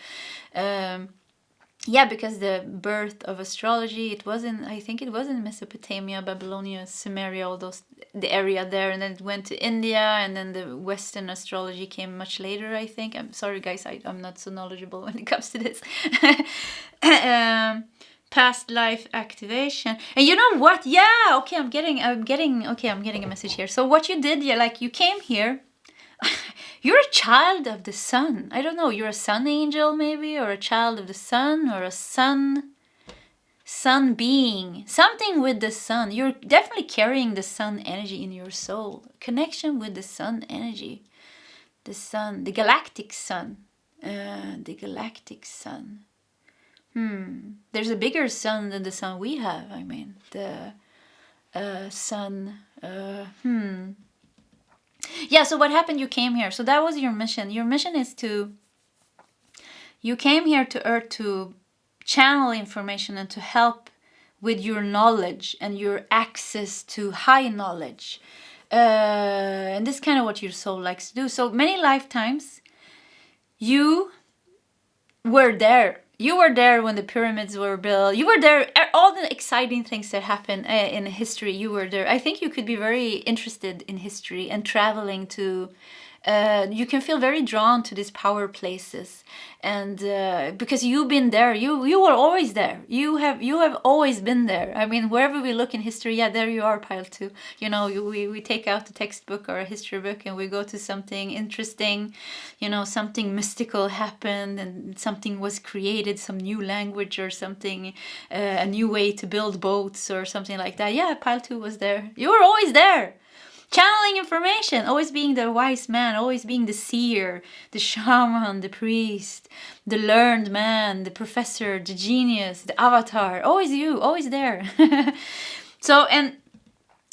Because the birth of astrology, I think it was in Mesopotamia, Babylonia, Sumeria, the area there, and then it went to India, and then the Western astrology came much later, I think. I'm sorry, guys, I'm not so knowledgeable when it comes to this. Past life activation. And you know what? Yeah, okay, I'm getting a message here. So what you did, you came here. You're a child of the sun. I don't know, you're a sun angel maybe, or a child of the sun, or a sun being. Something with the sun. You're definitely carrying the sun energy in your soul. Connection with the sun energy. The sun, the galactic sun. The galactic sun. There's a bigger sun than the sun we have. I mean, the sun. Yeah, so what happened? You came here. So that was your mission. Your mission is you came here to Earth to channel information and to help with your knowledge and your access to high knowledge. And this is kind of what your soul likes to do. So many lifetimes, you were there. You were there when the pyramids were built. You were there. All the exciting things that happen in history, you were there. I think you could be very interested in history and traveling to. You can feel very drawn to these power places, and because you've been there, you were always there. You have always been there. I mean, wherever we look in history, there you are, pile 2. We take out the textbook or a history book and we go to something interesting. Something mystical happened and something was created, some new language or something, a new way to build boats or something like that. Yeah, pile 2 was there. You were always there. Channeling information, always being the wise man, always being the seer, the shaman, the priest, the learned man, the professor, the genius, the avatar. Always you, always there. So, and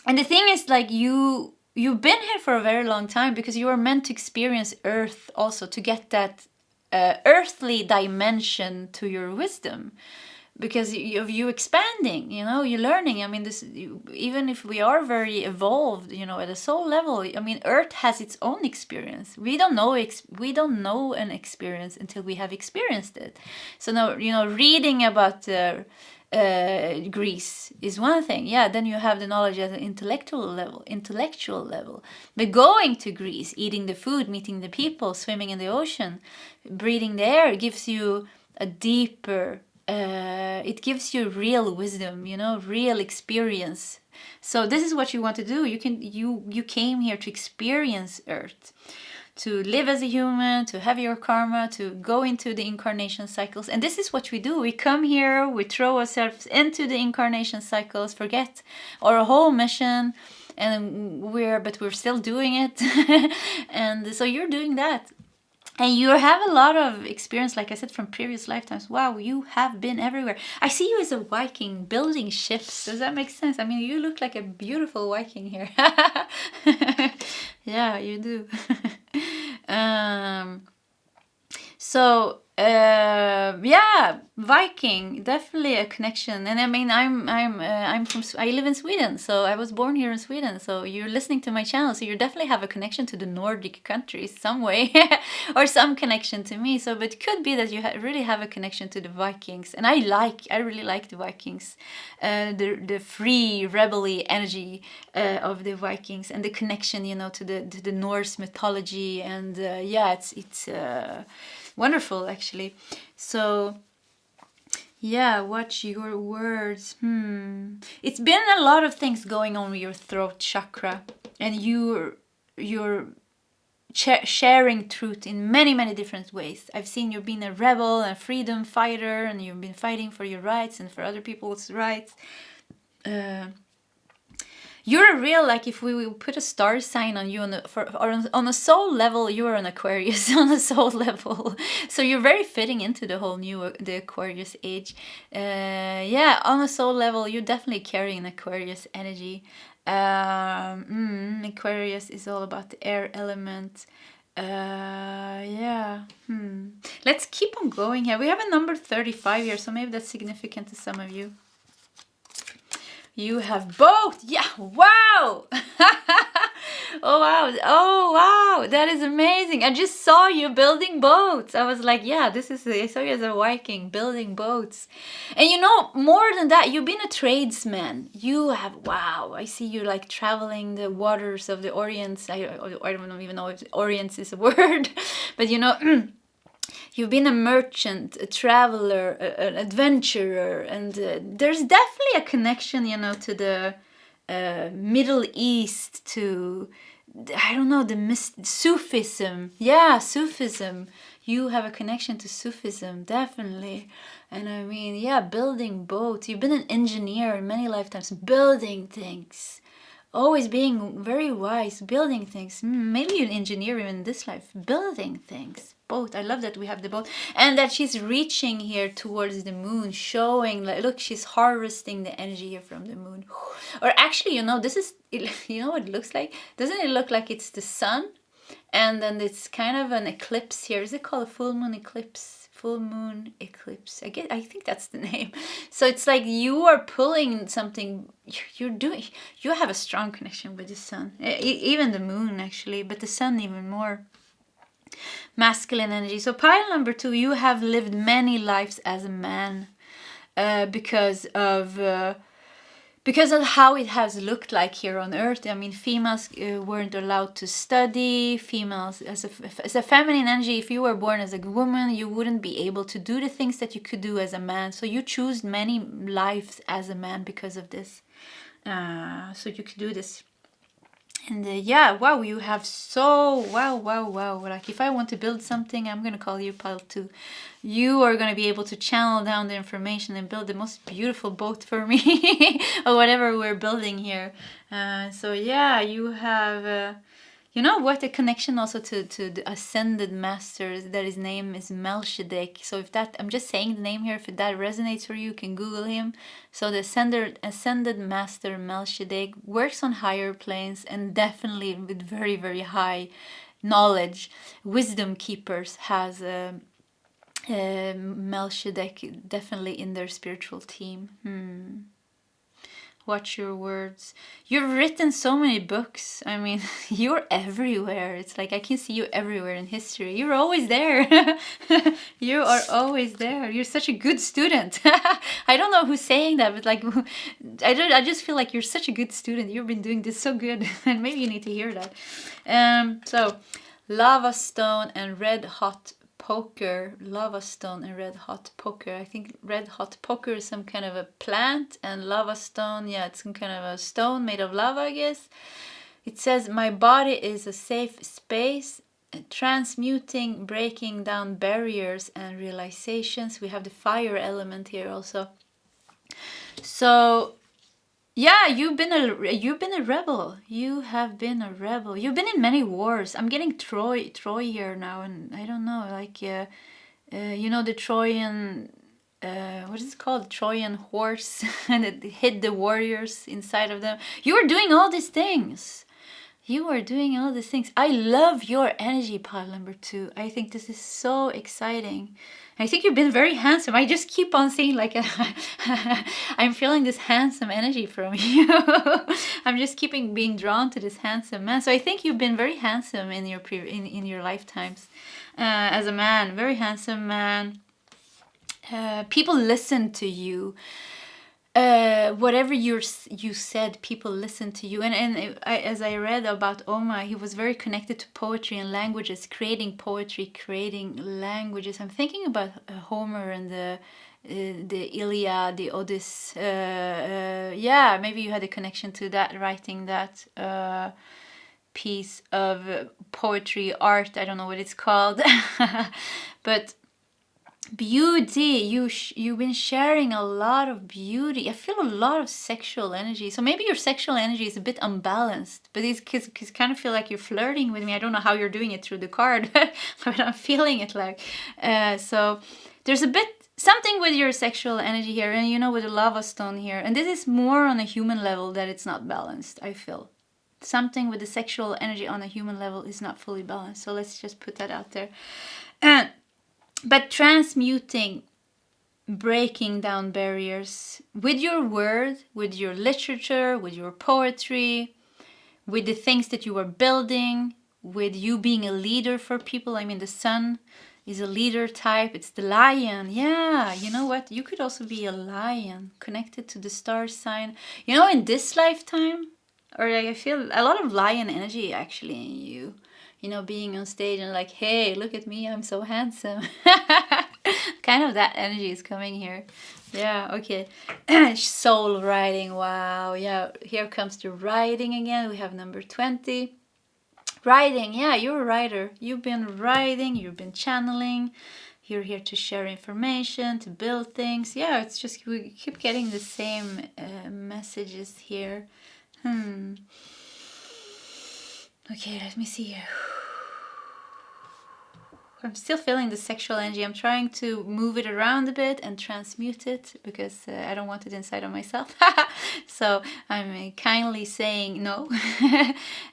the thing is, you've been here for a very long time because you are meant to experience Earth also, to get that earthly dimension to your wisdom. Because of you expanding, you're learning. I mean, even if we are very evolved, at a soul level, I mean, Earth has its own experience. We don't know an experience until we have experienced it. So now, reading about Greece is one thing. Yeah, then you have the knowledge at an intellectual level. But going to Greece, eating the food, meeting the people, swimming in the ocean, breathing the air gives you a deeper. It gives you real wisdom, real experience. So this is what you want to do. You came here to experience Earth, to live as a human, to have your karma, to go into the incarnation cycles. And this is what we do. We come here, we throw ourselves into the incarnation cycles, forget our whole mission, and we're still doing it. And so you're doing that. And you have a lot of experience, like I said, from previous lifetimes. Wow, you have been everywhere. I see you as a Viking building ships. Does that make sense? I mean, you look like a beautiful Viking here. Yeah, you do. So Yeah, Viking, definitely a connection. And I mean, I'm from I live in Sweden, so I was born here in Sweden. So you're listening to my channel, so you definitely have a connection to the Nordic countries some way, or some connection to me. So, but it could be that you really have a connection to the Vikings, and I really like the Vikings, the free rebelly energy of the Vikings, and the connection, you know, to the Norse mythology, and yeah, it's wonderful, actually. So yeah, watch your words. It's been a lot of things going on with your throat chakra, and you're sharing truth in many different ways. I've seen you being a rebel, a freedom fighter, and you've been fighting for your rights and for other people's rights. You're a real, like, if we put a star sign on you on a soul level, you are an Aquarius on a soul level. So you're very fitting into the whole the Aquarius age. Yeah, on a soul level, you're definitely carrying Aquarius energy. Aquarius is all about the air element. Yeah. Let's keep on going here. We have a number 35 here, so maybe that's significant to some of you. You have both. Yeah. Wow. Oh wow. Oh wow. That is amazing. I just saw you building boats. I was like, yeah, I saw you as a Viking building boats. And you know, more than that, you've been a tradesman. You have, wow. I see you like traveling the waters of the Orient. I don't even know if Orient is a word, but you know, you've been a merchant, a traveler, an adventurer, and there's definitely a connection, you know, to the Middle East, to, I don't know, Sufism. Yeah, Sufism. You have a connection to Sufism, definitely. And I mean, yeah, building boats. You've been an engineer in many lifetimes, building things. Always being very wise, building things. Maybe you're an engineer in this life, building things. Both. I love that we have the both, and that she's reaching here towards the moon, showing like, look, she's harvesting the energy here from the moon. Or actually, you know, this is, you know what it looks like? Doesn't it look like it's the sun, and then it's kind of an eclipse here? Is it called a full moon eclipse? Full moon eclipse. I think that's the name. So it's like you are pulling something. You have a strong connection with the sun, even the moon actually, but the sun even more. Masculine energy. So pile number 2, you have lived many lives as a man, because of how it has looked like here on Earth. I mean, females weren't allowed to study. Females, as a feminine energy, if you were born as a woman, you wouldn't be able to do the things that you could do as a man. So you choose many lives as a man because of this. So you could do this. And yeah, wow, you have wow. Like, if I want to build something, I'm going to call you pile 2. You are going to be able to channel down the information and build the most beautiful boat for me, or whatever we're building here. So yeah, you have, you know what, a connection also to the ascended master, that his name is Melchizedek. So if that, I'm just saying the name here, if that resonates for you, you can Google him. So the ascended master Melchizedek works on higher planes, and definitely with very high knowledge. Wisdom Keepers has Melchizedek definitely in their spiritual team. Watch your words. You've written so many books. I mean, you're everywhere. It's like I can see you everywhere in history. You're always there. You are always there. You're such a good student. I don't know who's saying that, but like, I just feel like you're such a good student. You've been doing this so good, and maybe you need to hear that. So, lava stone and red hot poker. Lava stone and red hot poker. I think red hot poker is some kind of a plant, and lava stone, yeah, it's some kind of a stone made of lava, I guess. It says, my body is a safe space, transmuting, breaking down barriers and realizations. We have the fire element here also. So yeah, you've been a rebel. You have been a rebel. You've been in many wars. I'm getting Troy here now, and I don't know, like, you know, the Trojan, what is it called? Trojan horse, and it hid the warriors inside of them. You are doing all these things. You are doing all these things. I love your energy, pile number 2. I think this is so exciting. I think you've been very handsome. I just keep on saying like I'm feeling this handsome energy from you. I'm just keeping being drawn to this handsome man. So I think you've been very handsome in your in your lifetimes as a man. Very handsome man. People listen to you. Whatever you said, people listen to you. And as I read about Ogma, he was very connected to poetry and languages, creating poetry, creating languages. I'm thinking about Homer and the Iliad, the Odyssey. Yeah, maybe you had a connection to that, writing that piece of poetry, art. I don't know what it's called, but beauty. You've been sharing a lot of beauty. I feel a lot of sexual energy. So maybe your sexual energy is a bit unbalanced, but it's kind of feel like you're flirting with me. I don't know how you're doing it through the card, but I'm feeling it like. So there's a bit something with your sexual energy here, and you know, with the lava stone here. And this is more on a human level that it's not balanced, I feel. Something with the sexual energy on a human level is not fully balanced. So let's just put that out there. But transmuting, breaking down barriers with your word, with your literature, with your poetry, with the things that you are building, with you being a leader for people. I mean, the sun is a leader type. It's the lion. Yeah, you know what? You could also be a lion connected to the star sign. You know, in this lifetime, or I feel a lot of lion energy actually in you. You know, being on stage and like, hey, look at me, I'm so handsome. Kind of that energy is coming here. Yeah, okay. Soul writing, wow. Yeah, here comes the writing again. We have number 20. Writing, yeah, you're a writer. You've been writing, you've been channeling. You're here to share information, to build things. Yeah, it's just, we keep getting the same messages here. Okay, let me see here. I'm still feeling the sexual energy. I'm trying to move it around a bit and transmute it because I don't want it inside of myself. So I'm kindly saying no.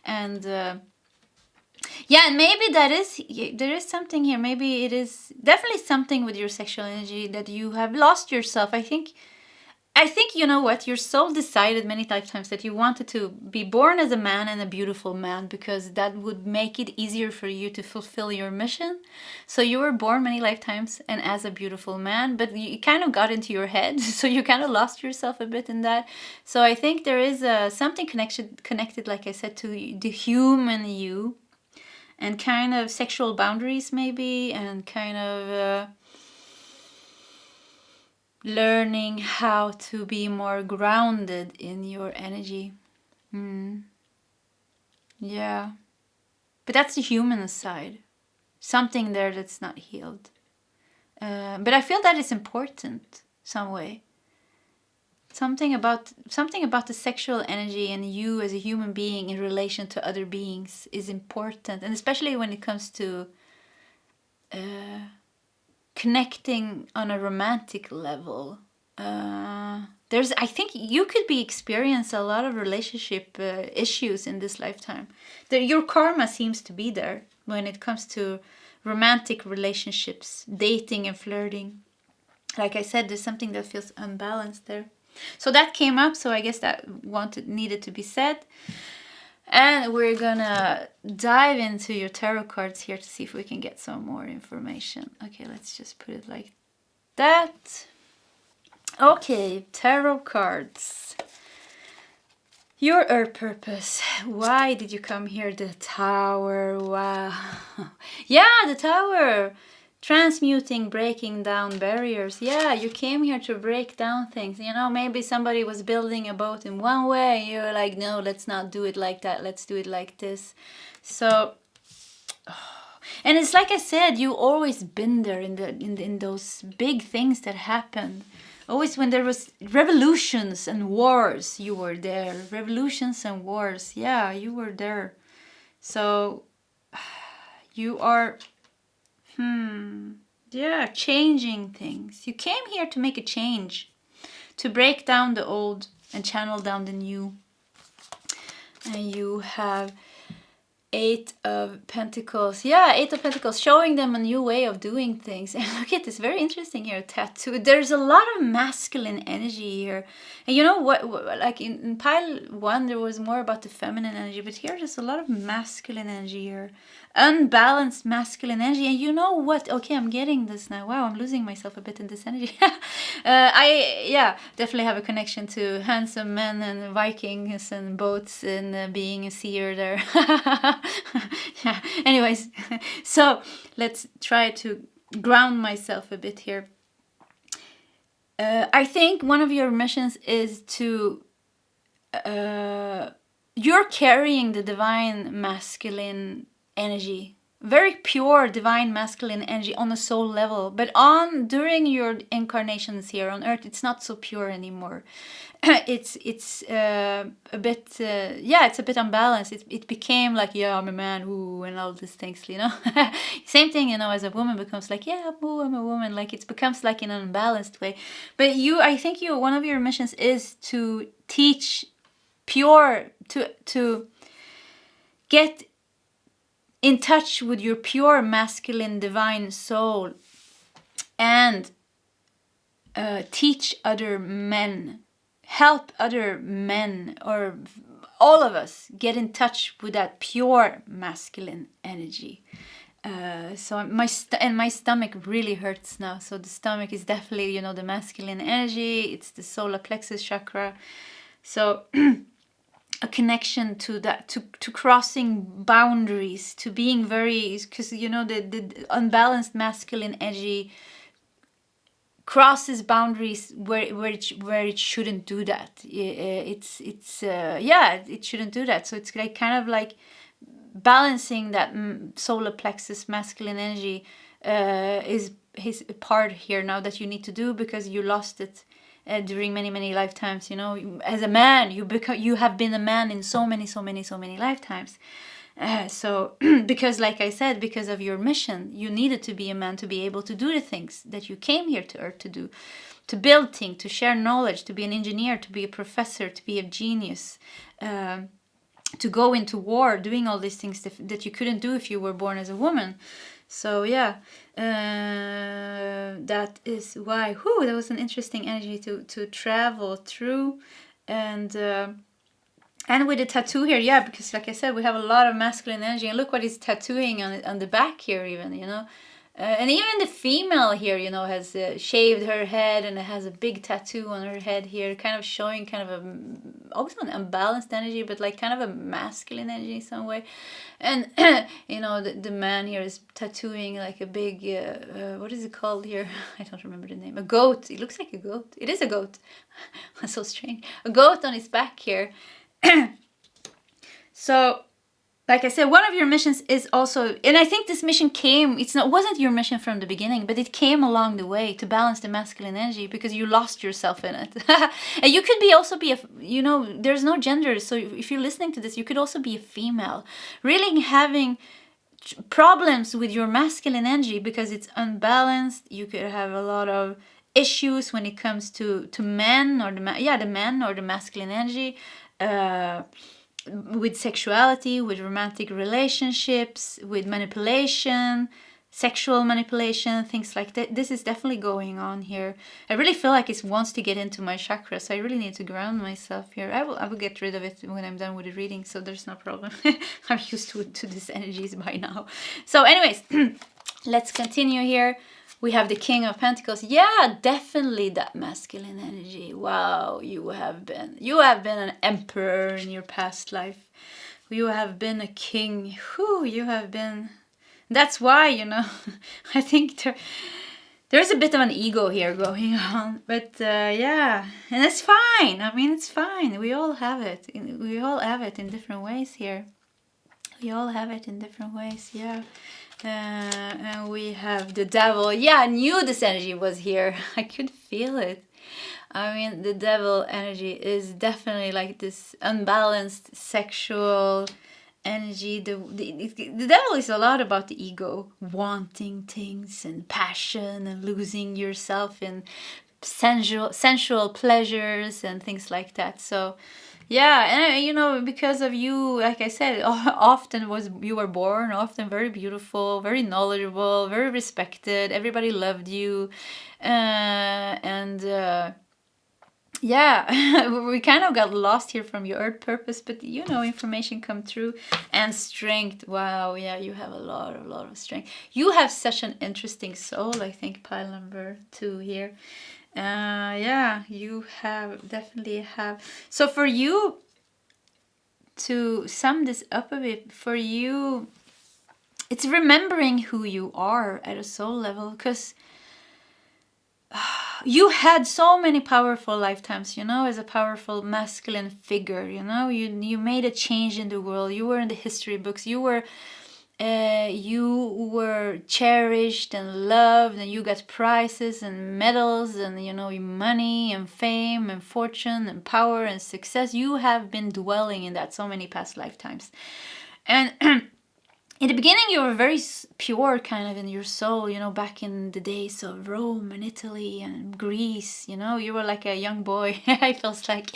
And yeah, and maybe there is something here. Maybe it is definitely something with your sexual energy that you have lost yourself. I think, you know what, your soul decided many lifetimes that you wanted to be born as a man and a beautiful man because that would make it easier for you to fulfill your mission. So you were born many lifetimes and as a beautiful man, but you kind of got into your head, so you kind of lost yourself a bit in that. So I think there is something connected, like I said, to the human you, and kind of sexual boundaries maybe, and kind of learning how to be more grounded in your energy. Yeah. But that's the human side. Something there that's not healed. But I feel that is important some way. Something about the sexual energy and you as a human being in relation to other beings is important. And especially when it comes to connecting on a romantic level. I think you could be experience a lot of relationship issues in this lifetime. Your karma seems to be there when it comes to romantic relationships, dating and flirting. Like I said, there's something that feels unbalanced there. So that came up, so I guess that needed to be said. And we're gonna dive into your tarot cards here to see if we can get some more information. Okay, let's just put it like that. Okay, tarot cards. Your earth purpose. Why did you come here? The Tower. Wow. Yeah, the Tower. Transmuting, breaking down barriers. Yeah, you came here to break down things. You know, maybe somebody was building a boat in one way. You're like, no, let's not do it like that. Let's do it like this. So, and it's like I said, you always been there in those big things that happened. Always when there was revolutions and wars, you were there. Revolutions and wars. Yeah, you were there. So, you are... yeah, changing things. You came here to make a change, to break down the old and channel down the new. And you have Eight of Pentacles. Yeah, Eight of Pentacles, showing them a new way of doing things. And look at this, very interesting here, tattoo. There's a lot of masculine energy here. And you know what, like in pile 1, there was more about the feminine energy, but here there's a lot of masculine energy here. Unbalanced masculine energy. And you know what? Okay, I'm getting this now. Wow, I'm losing myself a bit in this energy. I definitely have a connection to handsome men and Vikings and boats and being a seer there. Yeah. Anyways, so let's try to ground myself a bit here. I think one of your missions is to you're carrying the divine masculine energy, very pure divine masculine energy on a soul level, but during your incarnations here on earth, it's not so pure anymore. It's a bit it's a bit unbalanced. It became like, yeah, I'm a man, ooh, and all these things, you know. Same thing, you know, as a woman becomes like, yeah, ooh, I'm a woman. Like it becomes like in an unbalanced way. But I think one of your missions is to teach pure, to get in touch with your pure masculine divine soul and teach other men, help other men, or all of us get in touch with that pure masculine energy. So my stomach really hurts now. So the stomach is definitely, you know, the masculine energy. It's the solar plexus chakra. So a connection to that, to crossing boundaries, to being very, because you know the unbalanced masculine energy crosses boundaries where it shouldn't do that. It shouldn't do that. So it's like kind of like balancing that solar plexus masculine energy is his part here now that you need to do, because you lost it during many lifetimes. You know, as a man, you have been a man in so many lifetimes. So because like I said, because of your mission, you needed to be a man to be able to do the things that you came here to earth to do, to build things, to share knowledge, to be an engineer, to be a professor, to be a genius, to go into war, doing all these things that you couldn't do if you were born as a woman. So yeah, that is why. That was an interesting energy to travel through, and with the tattoo here, yeah, because like I said, we have a lot of masculine energy, and look what he's tattooing on the back here, even, you know. And even the female here, you know, has shaved her head and it has a big tattoo on her head here, kind of showing kind of also an unbalanced energy, but like kind of a masculine energy in some way. And, you know, the man here is tattooing like a big, what is it called here? I don't remember the name. A goat. It looks like a goat. It is a goat. That's so strange. A goat on his back here. So, like I said, one of your missions is also, and I think this mission wasn't your mission from the beginning, but it came along the way to balance the masculine energy, because you lost yourself in it. And you could also be you know, there's no gender, so if you're listening to this, you could also be a female, really having problems with your masculine energy because it's unbalanced. You could have a lot of issues when it comes to men, or the men or the masculine energy, with sexuality, with romantic relationships, with manipulation, sexual manipulation, things like that. This is definitely going on here. I really feel like it wants to get into my chakras. So I really need to ground myself here. I will get rid of it when I'm done with the reading, so there's no problem. I'm used to these energies by now. So anyways, let's continue here. We have the King of Pentacles. Yeah, definitely that masculine energy. Wow, you have been an emperor in your past life. You have been a king. You have been. That's why, you know, I think there's a bit of an ego here going on. But yeah, and it's fine. I mean, it's fine. We all have it. We all have it in different ways here. We all have it in different ways, yeah. And we have the devil. Yeah, I knew this energy was here. I could feel it. I mean, the devil energy is definitely like this unbalanced sexual energy. The devil is a lot about the ego, wanting things and passion and losing yourself in sensual pleasures and things like that. So Yeah, and you know, because of you, like I said, often was you were born often very beautiful, very knowledgeable, very respected. Everybody loved you, and yeah, we kind of got lost here from your earth purpose, but you know, information come through. And strength. Wow, yeah, you have a lot of strength. You have such an interesting soul. I think pile number 2 here. Yeah, you have definitely have. So for you, to sum this up a bit, for you, it's remembering who you are at a soul level, because you had so many powerful lifetimes, you know, as a powerful masculine figure, you know, you made a change in the world. You were in the history books. You were cherished and loved, and you got prizes and medals and, you know, money and fame and fortune and power and success. You have been dwelling in that so many past lifetimes. And in the beginning, you were very pure kind of in your soul, you know, back in the days of Rome and Italy and Greece, you know, you were like a young boy, I feels like.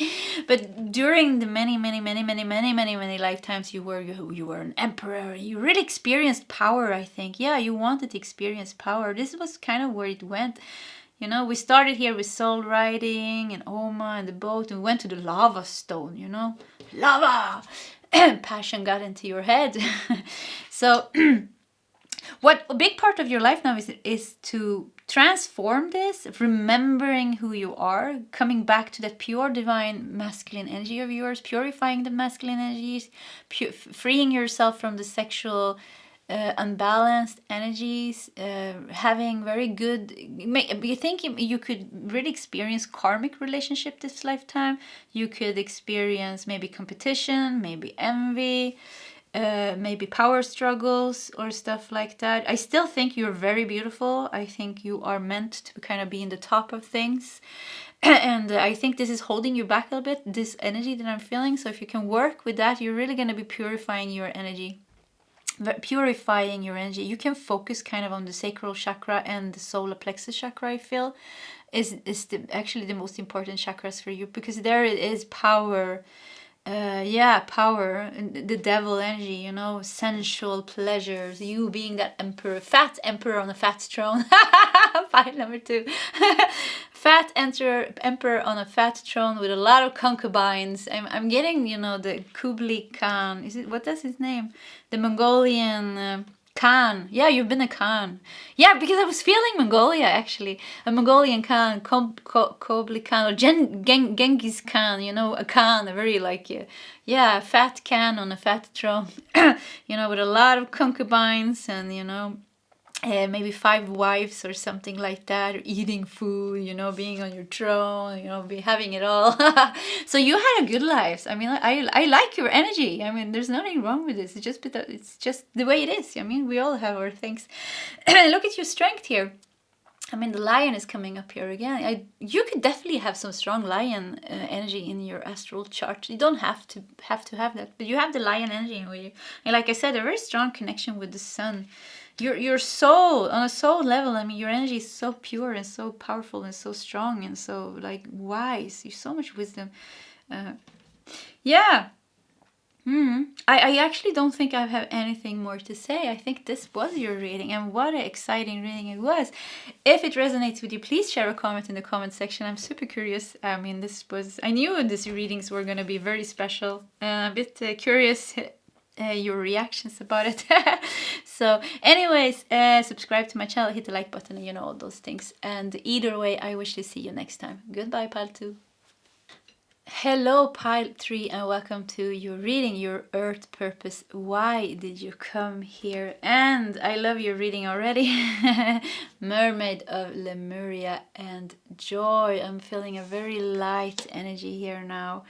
But during the many lifetimes, you were an emperor. You really experienced power, I think. Yeah, you wanted to experience power. This was kind of where it went. You know, we started here with soul riding and Ogma and the boat, and we went to the lava stone, you know, lava. Passion got into your head. So what a big part of your life now is to transform this, remembering who you are, coming back to that pure divine masculine energy of yours, purifying the masculine energies, freeing yourself from the sexual unbalanced energies, having very good. You think you could really experience karmic relationship this lifetime. You could experience maybe competition, maybe envy, maybe power struggles or stuff like that. I still think you're very beautiful. I think you are meant to kind of be in the top of things. And I think this is holding you back a little bit, this energy that I'm feeling. So if you can work with that, you're really going to be purifying your energy. Purifying your energy. You can focus kind of on the sacral chakra and the solar plexus chakra, I feel, is actually the most important chakras for you, because there it is power. Power, the devil energy, you know, sensual pleasures, you being that fat emperor on a fat throne. Fight number 2. Fat emperor on a fat throne with a lot of concubines. I'm getting, you know, the Kublai Khan. What is his name? The Mongolian Khan. Yeah, you've been a Khan. Yeah, because I was feeling Mongolia, actually. A Mongolian Khan, Kublai Khan, or Genghis Khan, you know, a Khan, a very like, fat Khan on a fat throne, you know, with a lot of concubines and, you know, maybe 5 wives or something like that, or eating food, you know, being on your throne, you know, be having it all. So you had a good life. I mean, I like your energy. I mean, there's nothing wrong with this. It's just the way it is. I mean, we all have our things. Look at your strength here. I mean, the lion is coming up here again. You could definitely have some strong lion energy in your astral chart. You don't have to have that, but you have the lion energy in you. And like I said, a very strong connection with the sun. Your soul, on a soul level, I mean, your energy is so pure and so powerful and so strong and so like wise. You have so much wisdom. I actually don't think I have anything more to say. I think this was your reading, and what an exciting reading it was. If it resonates with you, please share a comment in the comment section. I'm super curious. I mean, I knew these readings were going to be very special. A bit curious your reactions about it. So anyways, subscribe to my channel, hit the like button, and you know, all those things. And either way, I wish to see you next time. Goodbye, Pile 2. Hello, Pile 3, and welcome to your reading, your earth purpose. Why did you come here? And I love your reading already. Mermaid of Lemuria and joy. I'm feeling a very light energy here now.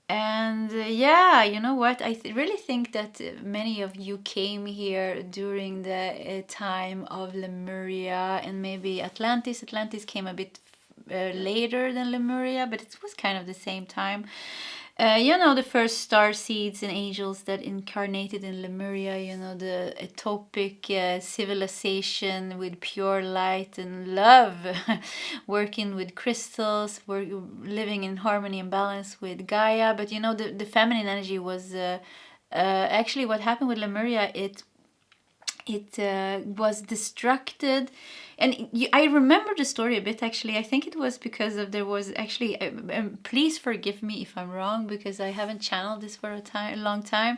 And you know what? I really think that many of you came here during the time of Lemuria and maybe Atlantis. Atlantis came a bit later than Lemuria, but it was kind of the same time. You know, the first star seeds and angels that incarnated in Lemuria, you know, the utopic civilization with pure light and love, working with crystals, living in harmony and balance with Gaia. But, you know, the feminine energy was actually what happened with Lemuria. It was destructed, and I remember the story a bit actually. I think it was because of there was actually please forgive me if I'm wrong, because I haven't channeled this for a long time.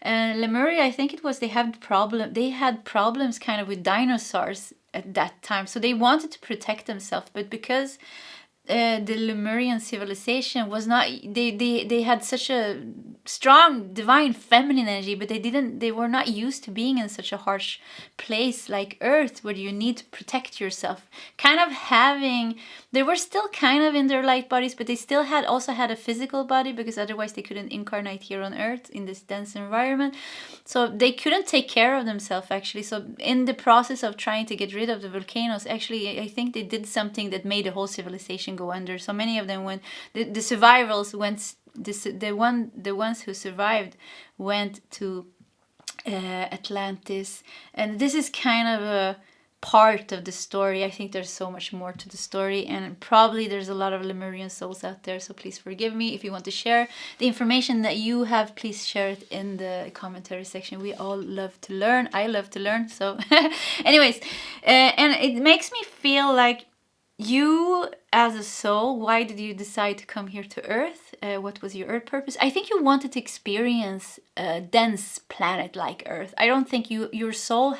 Lemuria, I think it was, they had problems kind of with dinosaurs at that time, so they wanted to protect themselves, but because the Lemurian civilization was not, they had such a strong divine feminine energy, but they were not used to being in such a harsh place like Earth, where you need to protect yourself, kind of having, they were still kind of in their light bodies, but they still also had a physical body, because otherwise they couldn't incarnate here on Earth in this dense environment. So they couldn't take care of themselves actually. So in the process of trying to get rid of the volcanoes, actually I think they did something that made the whole civilization go under. So many of them went, the survivors went, the ones who survived went to Atlantis. And this is kind of a part of the story. I think there's so much more to the story, and probably there's a lot of Lemurian souls out there, so please forgive me. If you want to share the information that you have, please share it in the commentary section. We all love to learn. I love to learn. So anyways, and it makes me feel like you as a soul, why did you decide to come here to Earth? What was your Earth purpose? I think you wanted to experience a dense planet like Earth. I don't think your soul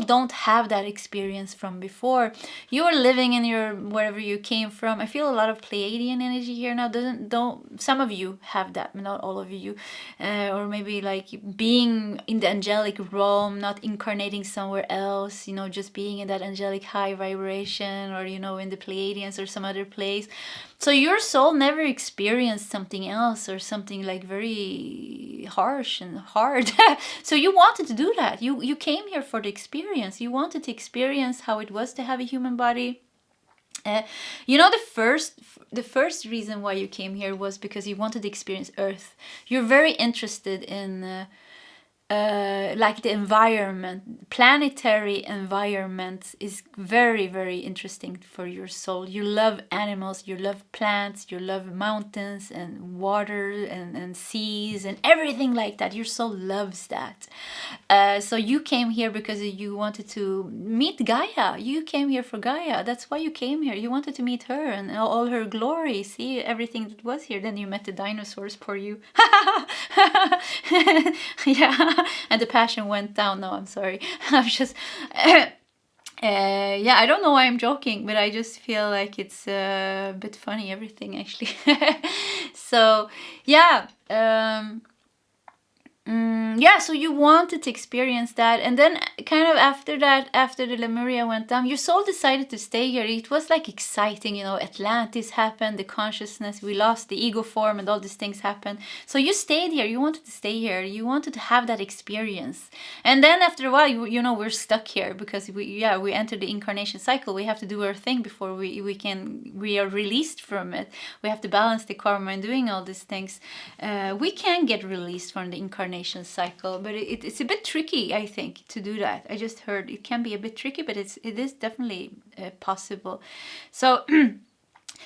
don't have that experience from before. You were living in your, wherever you came from. I feel a lot of Pleiadian energy here now. Don't some of you have that, but not all of you. Or maybe like being in the angelic realm, not incarnating somewhere else, you know, just being in that angelic high vibration, or, you know, in the Pleiadians or some other place. So your soul never experienced something else, or something like very harsh and hard. So you wanted to do that. You came here for the experience. You wanted to experience how it was to have a human body. You know, the first reason why you came here was because you wanted to experience Earth. You're very interested in like the environment, planetary environment is very, very interesting for your soul. You love animals, you love plants, you love mountains and water and seas and everything like that. Your soul loves that. So you came here because you wanted to meet Gaia. You came here for Gaia. That's why you came here. You wanted to meet her and all her glory, see everything that was here. Then you met the dinosaurs, poor you. Yeah. And the passion went down. No, I'm sorry. I'm just yeah, I don't know why I'm joking, but I just feel like it's a bit funny, everything actually. So yeah, yeah, so you wanted to experience that, and then kind of after that, after the Lemuria went down, your soul decided to stay here. It was like exciting, you know, Atlantis happened, the consciousness, we lost the ego form, and all these things happened. So you stayed here, you wanted to stay here, you wanted to have that experience. And then after a while, you know, we're stuck here because we entered the incarnation cycle. We have to do our thing before we are released from it. We have to balance the karma and doing all these things. We can get released from the incarnation cycle, but it's a bit tricky, I think, to do that. I just heard it can be a bit tricky, but it is definitely possible. So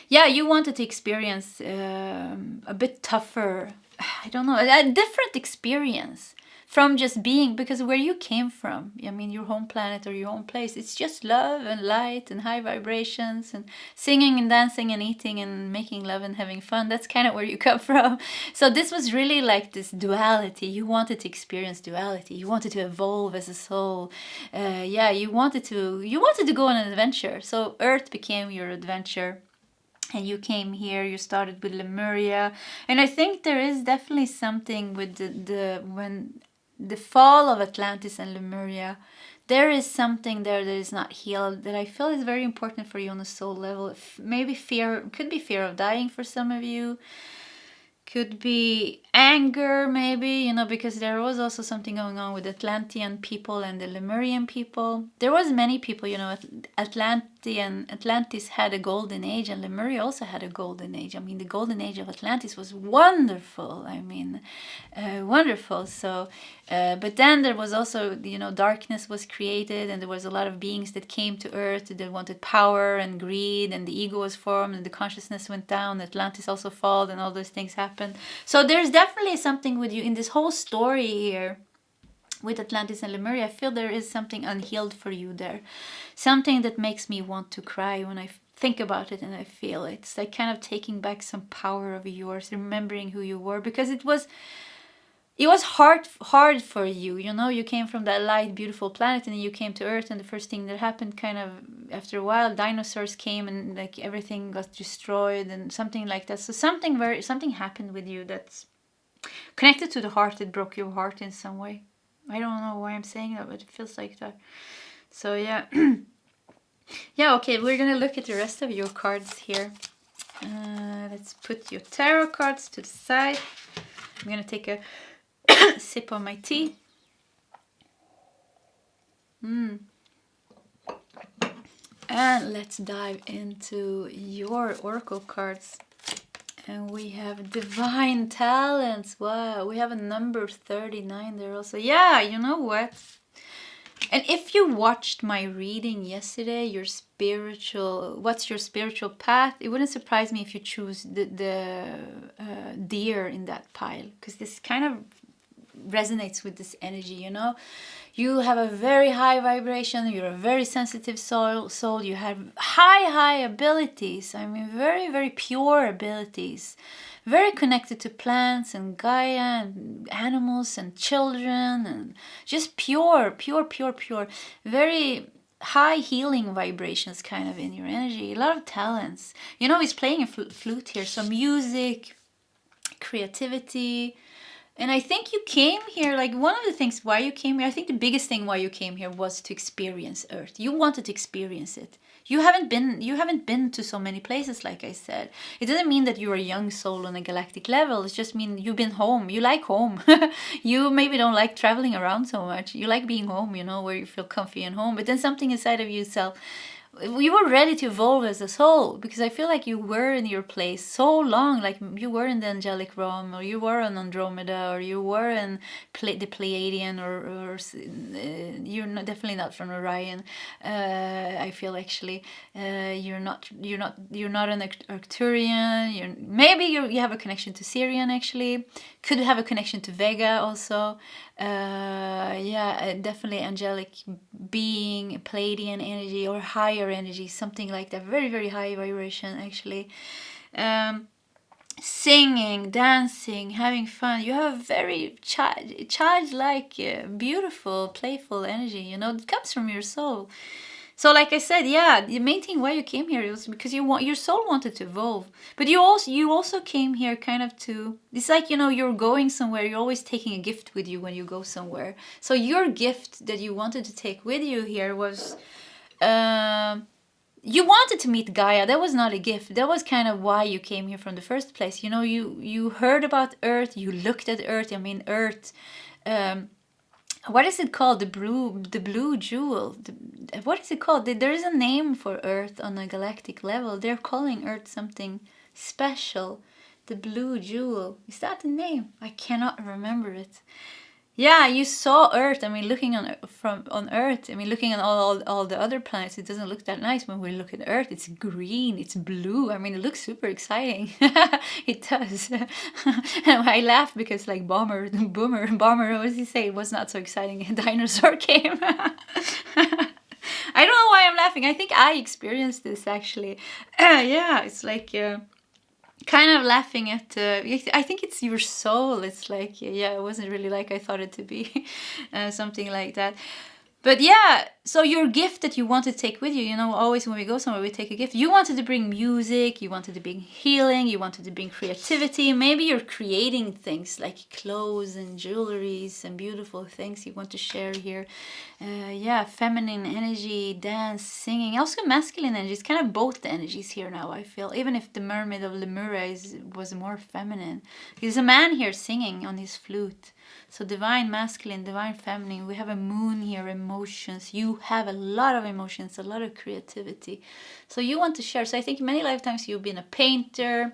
yeah, you wanted to experience a bit tougher, I don't know, a different experience from just being, because where you came from, I mean, your home planet or your home place, it's just love and light and high vibrations and singing and dancing and eating and making love and having fun. That's kind of where you come from. So this was really like this duality. You wanted to experience duality. You wanted to evolve as a soul. Yeah, you wanted to go on an adventure. So Earth became your adventure. And you came here, you started with Lemuria. And I think there is definitely something with when the fall of Atlantis and Lemuria, there is something there that is not healed that I feel is very important for you on a soul level. Maybe fear, could be fear of dying for some of you. Could be anger, maybe, you know, because there was also something going on with Atlantean people and the Lemurian people. There was many people, you know, Atlantis had a golden age, and Lemuria also had a golden age. I mean, the golden age of Atlantis was wonderful. I mean, wonderful. So, but then there was also, you know, darkness was created, and there was a lot of beings that came to Earth that wanted power and greed, and the ego was formed, and the consciousness went down. Atlantis also fell, and all those things happened. So there's definitely something with you in this whole story here with Atlantis and Lemuria. I feel there is something unhealed for you there. Something that makes me want to cry when I think about it and I feel it. It's like kind of taking back some power of yours, remembering who you were, because it was hard for you, you know. You came from that light, beautiful planet, and you came to Earth, and the first thing that happened, kind of after a while, dinosaurs came, and like everything got destroyed and something like that. So something happened with you that's connected to the heart, that broke your heart in some way. I don't know why I'm saying that, but it feels like that. So yeah. Yeah, okay, we're gonna look at the rest of your cards here. Let's put your tarot cards to the side. I'm gonna take a sip of my tea. And let's dive into your oracle cards. And we have divine talents. Wow, we have a number 39 there also. Yeah, you know what? And if you watched my reading yesterday, what's your spiritual path? It wouldn't surprise me if you choose the deer in that pile, because this kind of resonates with this energy, you know. You have a very high vibration, you're a very sensitive soul, you have high abilities. I mean, very, very pure abilities, very connected to plants and Gaia and animals and children, and just pure, very high healing vibrations kind of in your energy. A lot of talents, you know. He's playing a flute here, so music, creativity. And I think you came here, like one of the things why you came here, I think the biggest thing why you came here was to experience Earth. You wanted to experience it. You haven't been to so many places, like I said. It doesn't mean that you're a young soul on a galactic level. It just means you've been home. You like home. You maybe don't like traveling around so much. You like being home, you know, where you feel comfy and home. But then something inside of yourself, you were ready to evolve as a soul, because I feel like you were in your place so long, like you were in the angelic realm, or you were on Andromeda, or you were in the Pleiadian, or you're definitely not from Orion. I feel actually you're not an Arcturian. Maybe you have a connection to Sirian, actually. Could have a connection to Vega also. Yeah, definitely angelic being, Pleiadian energy or higher energy, something like that. Very, very high vibration, actually. Singing, dancing, having fun. You have a very childlike, beautiful, playful energy, you know. It comes from your soul. So like I said, yeah, the main thing why you came here was because your soul wanted to evolve. But you also came here kind of to, it's like, you know, you're going somewhere, you're always taking a gift with you when you go somewhere. So your gift that you wanted to take with you here was, you wanted to meet Gaia. That was not a gift. That was kind of why you came here from the first place. You know, you heard about Earth, you looked at Earth. I mean, Earth, what is it called? The blue jewel. What is it called? There is a name for Earth on a galactic level. They're calling Earth something special. The blue jewel. Is that the name? I cannot remember it. Yeah, you saw Earth. I mean, looking on Earth. I mean, looking at all the other planets, it doesn't look that nice. When we look at Earth, it's green, it's blue. I mean, it looks super exciting. It does. And I laugh because, like, Bomber, what does he say? It was not so exciting. A dinosaur came. I don't know why I'm laughing. I think I experienced this actually. Yeah, it's like. Kind of laughing at I think it's your soul. It's like, yeah, it wasn't really like I thought it to be. Something like that. But yeah, So your gift that you want to take with you, you know, always when we go somewhere, we take a gift. You wanted to bring music, you wanted to bring healing, you wanted to bring creativity. Maybe you're creating things like clothes and jewelries and beautiful things you want to share here. Yeah, feminine energy, dance, singing. Also masculine energy. It's kind of both the energies here now, I feel. Even if the Mermaid of Lemuria was more feminine. There's a man here singing on his flute. So divine masculine, divine feminine. We have a moon here, emotions. You have a lot of emotions, a lot of creativity. So you want to share. So I think many lifetimes you've been a painter,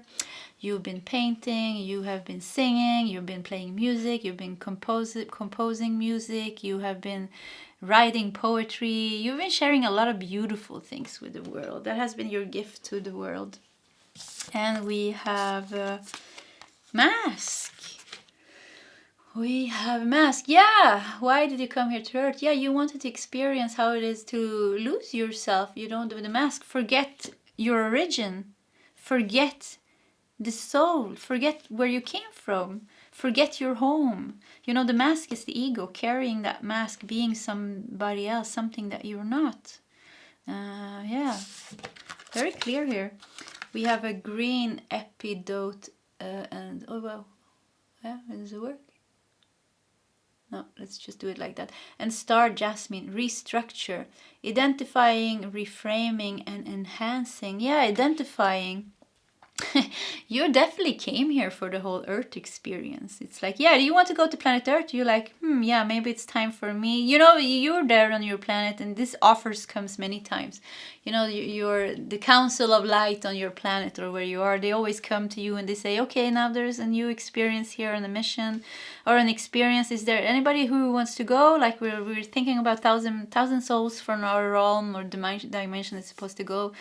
you've been painting, you have been singing, you've been playing music, you've been composing music, you have been writing poetry. You've been sharing a lot of beautiful things with the world. That has been your gift to the world. And we have mask. We have mask. Yeah. Why did you come here to Earth? Yeah, you wanted to experience how it is to lose yourself. You don't do the mask. Forget your origin. Forget the soul. Forget where you came from. Forget your home. You know, the mask is the ego, carrying that mask, being somebody else, something that you're not. Yeah. Very clear here. We have a green epidote and... Oh, wow. Yeah, does it work? No, let's just do it like that. And star jasmine, restructure, identifying, reframing, and enhancing. Yeah, identifying. You definitely came here for the whole Earth experience. It's like, yeah, do you want to go to planet Earth? You're like, yeah, maybe it's time for me. You know, you're there on your planet, and this offers comes many times. You know, you're the council of light on your planet or where you are. They always come to you and they say, okay, now there's a new experience here on a mission or an experience. Is there anybody who wants to go? Like we're thinking about thousand souls from our realm or dimension is supposed to go.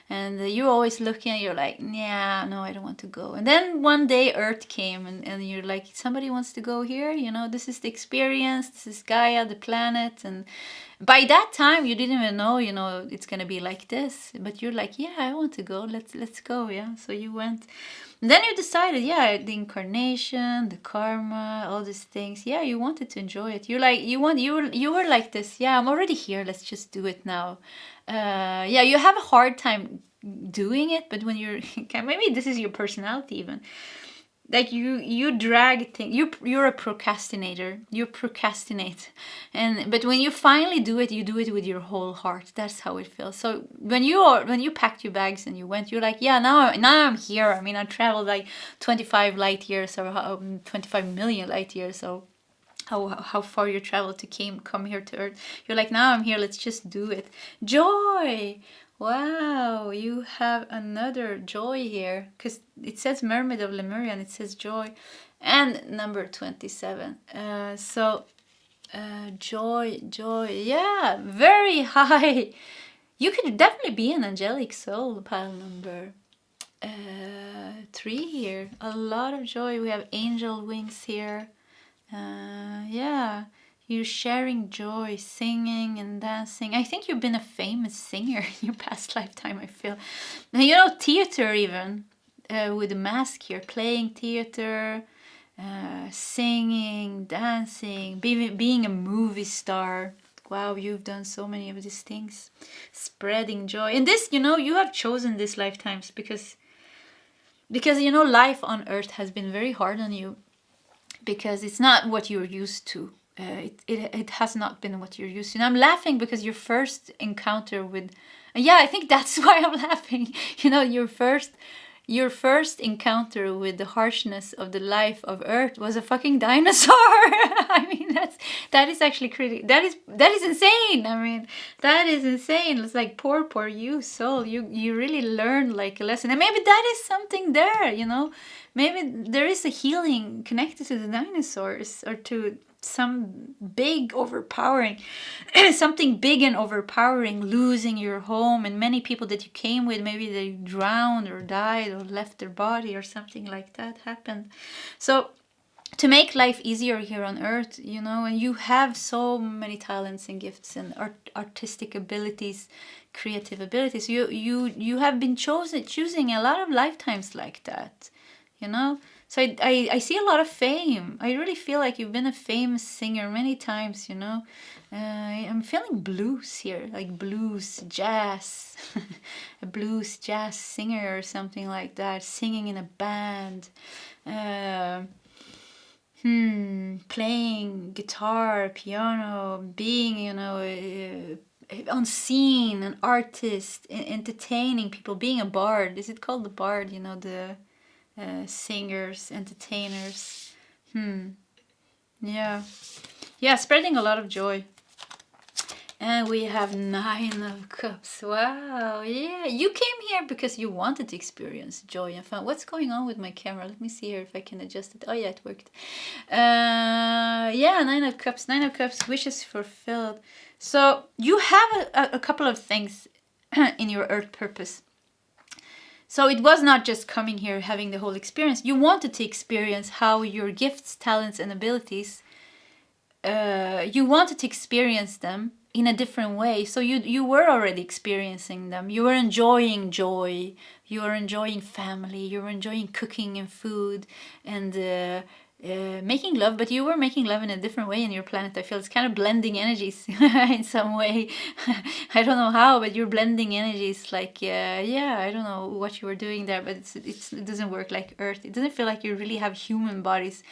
And you're always looking and you're like, yeah, no, I don't want to go. And then one day Earth came and you're like, somebody wants to go here? You know, this is the experience. This is Gaia, the planet. And by that time, you didn't even know, you know, it's going to be like this. But you're like, yeah, I want to go. Let's go, yeah. So you went. And then you decided, yeah, the incarnation, the karma, all these things. Yeah, you wanted to enjoy it. You're like, you were like this. Yeah, I'm already here. Let's just do it now. Yeah, you have a hard time doing it, but when you're maybe this is your personality even. Like you drag things. You're a procrastinator. You procrastinate, but when you finally do it, you do it with your whole heart. That's how it feels. So when you packed your bags and you went, you're like, yeah, now I'm here. I mean, I traveled like 25 light years or 25 million light years. So how far you traveled to come here to Earth. You're like, now I'm here. Let's just do it. Joy. Wow, you have another joy here because it says Mermaid of Lemuria and it says joy and number 27. Joy, yeah, very high. You could definitely be an angelic soul, pile number 3 here. A lot of joy. We have angel wings here. Yeah. You're sharing joy, singing and dancing. I think you've been a famous singer in your past lifetime, I feel. And you know, theater even, with a mask here, playing theater, singing, dancing, being a movie star. Wow, you've done so many of these things. Spreading joy. And this, you know, you have chosen these lifetimes because you know, life on Earth has been very hard on you because it's not what you're used to. It has not been what you're used to. And I'm laughing because your first encounter with... Yeah, I think that's why I'm laughing. You know, your first encounter with the harshness of the life of Earth was a fucking dinosaur. I mean, that is actually crazy. That is insane. I mean, that is insane. It's like poor you, soul. You really learned like a lesson. And maybe that is something there, you know. Maybe there is a healing connected to the dinosaurs or to some big overpowering, something big and overpowering, losing your home. And many people that you came with, maybe they drowned or died or left their body or something like that happened. So to make life easier here on Earth, you know, and you have so many talents and gifts and artistic abilities, creative abilities. You have been choosing a lot of lifetimes like that, you know. So I see a lot of fame. I really feel like you've been a famous singer many times, you know. I'm feeling blues here, like blues, jazz, a blues jazz singer or something like that, singing in a band, playing guitar, piano, being, you know, on scene, an artist, entertaining people, being a bard. Is it called the bard? You know, the singers, entertainers. Yeah. Yeah, spreading a lot of joy. And we have 9 of Cups. Wow, yeah. You came here because you wanted to experience joy and fun. What's going on with my camera? Let me see here if I can adjust it. Oh, yeah, it worked. Yeah, 9 of Cups. 9 of Cups, wishes fulfilled. So you have a couple of things in your earth purpose. So it was not just coming here, having the whole experience. You wanted to experience how your gifts, talents, and abilities, you wanted to experience them in a different way. So you were already experiencing them. You were enjoying joy. You were enjoying family. You were enjoying cooking and food and making love. But you were making love in a different way in your planet. I feel it's kind of blending energies in some way. I don't know how, but you're blending energies. Like yeah, I don't know what you were doing there, but it doesn't work like Earth. It doesn't feel like you really have human bodies.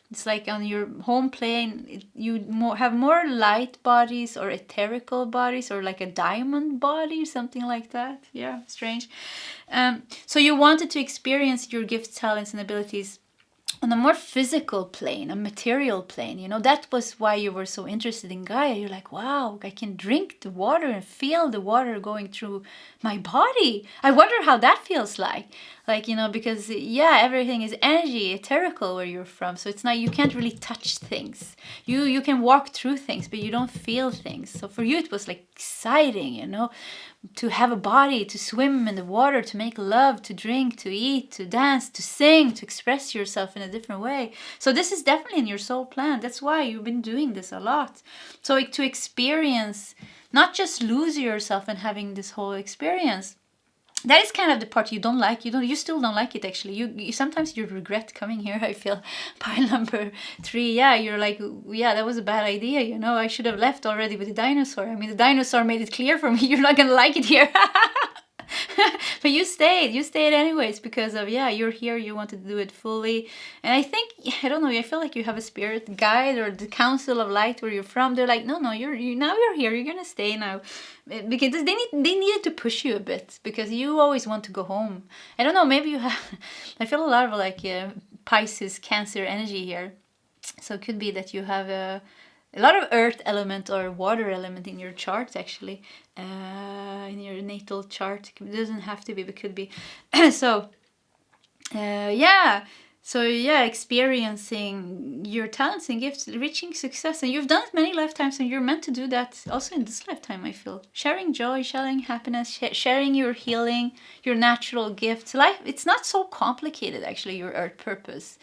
It's like on your home plane, you have more light bodies or etherical bodies or like a diamond body, something like that. Yeah, strange. So you wanted to experience your gifts, talents, and abilities on a more physical plane, a material plane. You know, that was why you were so interested in Gaia. You're like, wow, I can drink the water and feel the water going through my body. I wonder how that feels like. Like, you know, because yeah, everything is energy, etherical where you're from. So it's not, you can't really touch things. You can walk through things, but you don't feel things. So for you, it was like exciting, you know, to have a body, to swim in the water, to make love, to drink, to eat, to dance, to sing, to express yourself in a different way. So this is definitely in your soul plan. That's why you've been doing this a lot. So to experience, not just lose yourself and having this whole experience. That is kind of the part you don't like. You still don't like it actually. You sometimes you regret coming here. I feel pile number 3. Yeah, you're like, yeah, that was a bad idea. You know, I should have left already with the dinosaur. I mean, the dinosaur made it clear for me you're not gonna like it here. But you stayed anyways because of, yeah, you're here, you wanted to do it fully. And I think, I don't know, I feel like you have a spirit guide or the council of light where you're from. They're like, no, you're here, you're gonna stay now, because they needed to push you a bit because you always want to go home. I don't know, maybe you have I feel a lot of like Pisces, Cancer energy here. So it could be that you have a lot of earth element or water element in your chart actually, in your natal chart. It doesn't have to be, but could be. So yeah, experiencing your talents and gifts, reaching success, and you've done it many lifetimes, and you're meant to do that also in this lifetime. I feel sharing joy, sharing happiness, sharing your healing, your natural gifts. Life, it's not so complicated actually. Your earth purpose.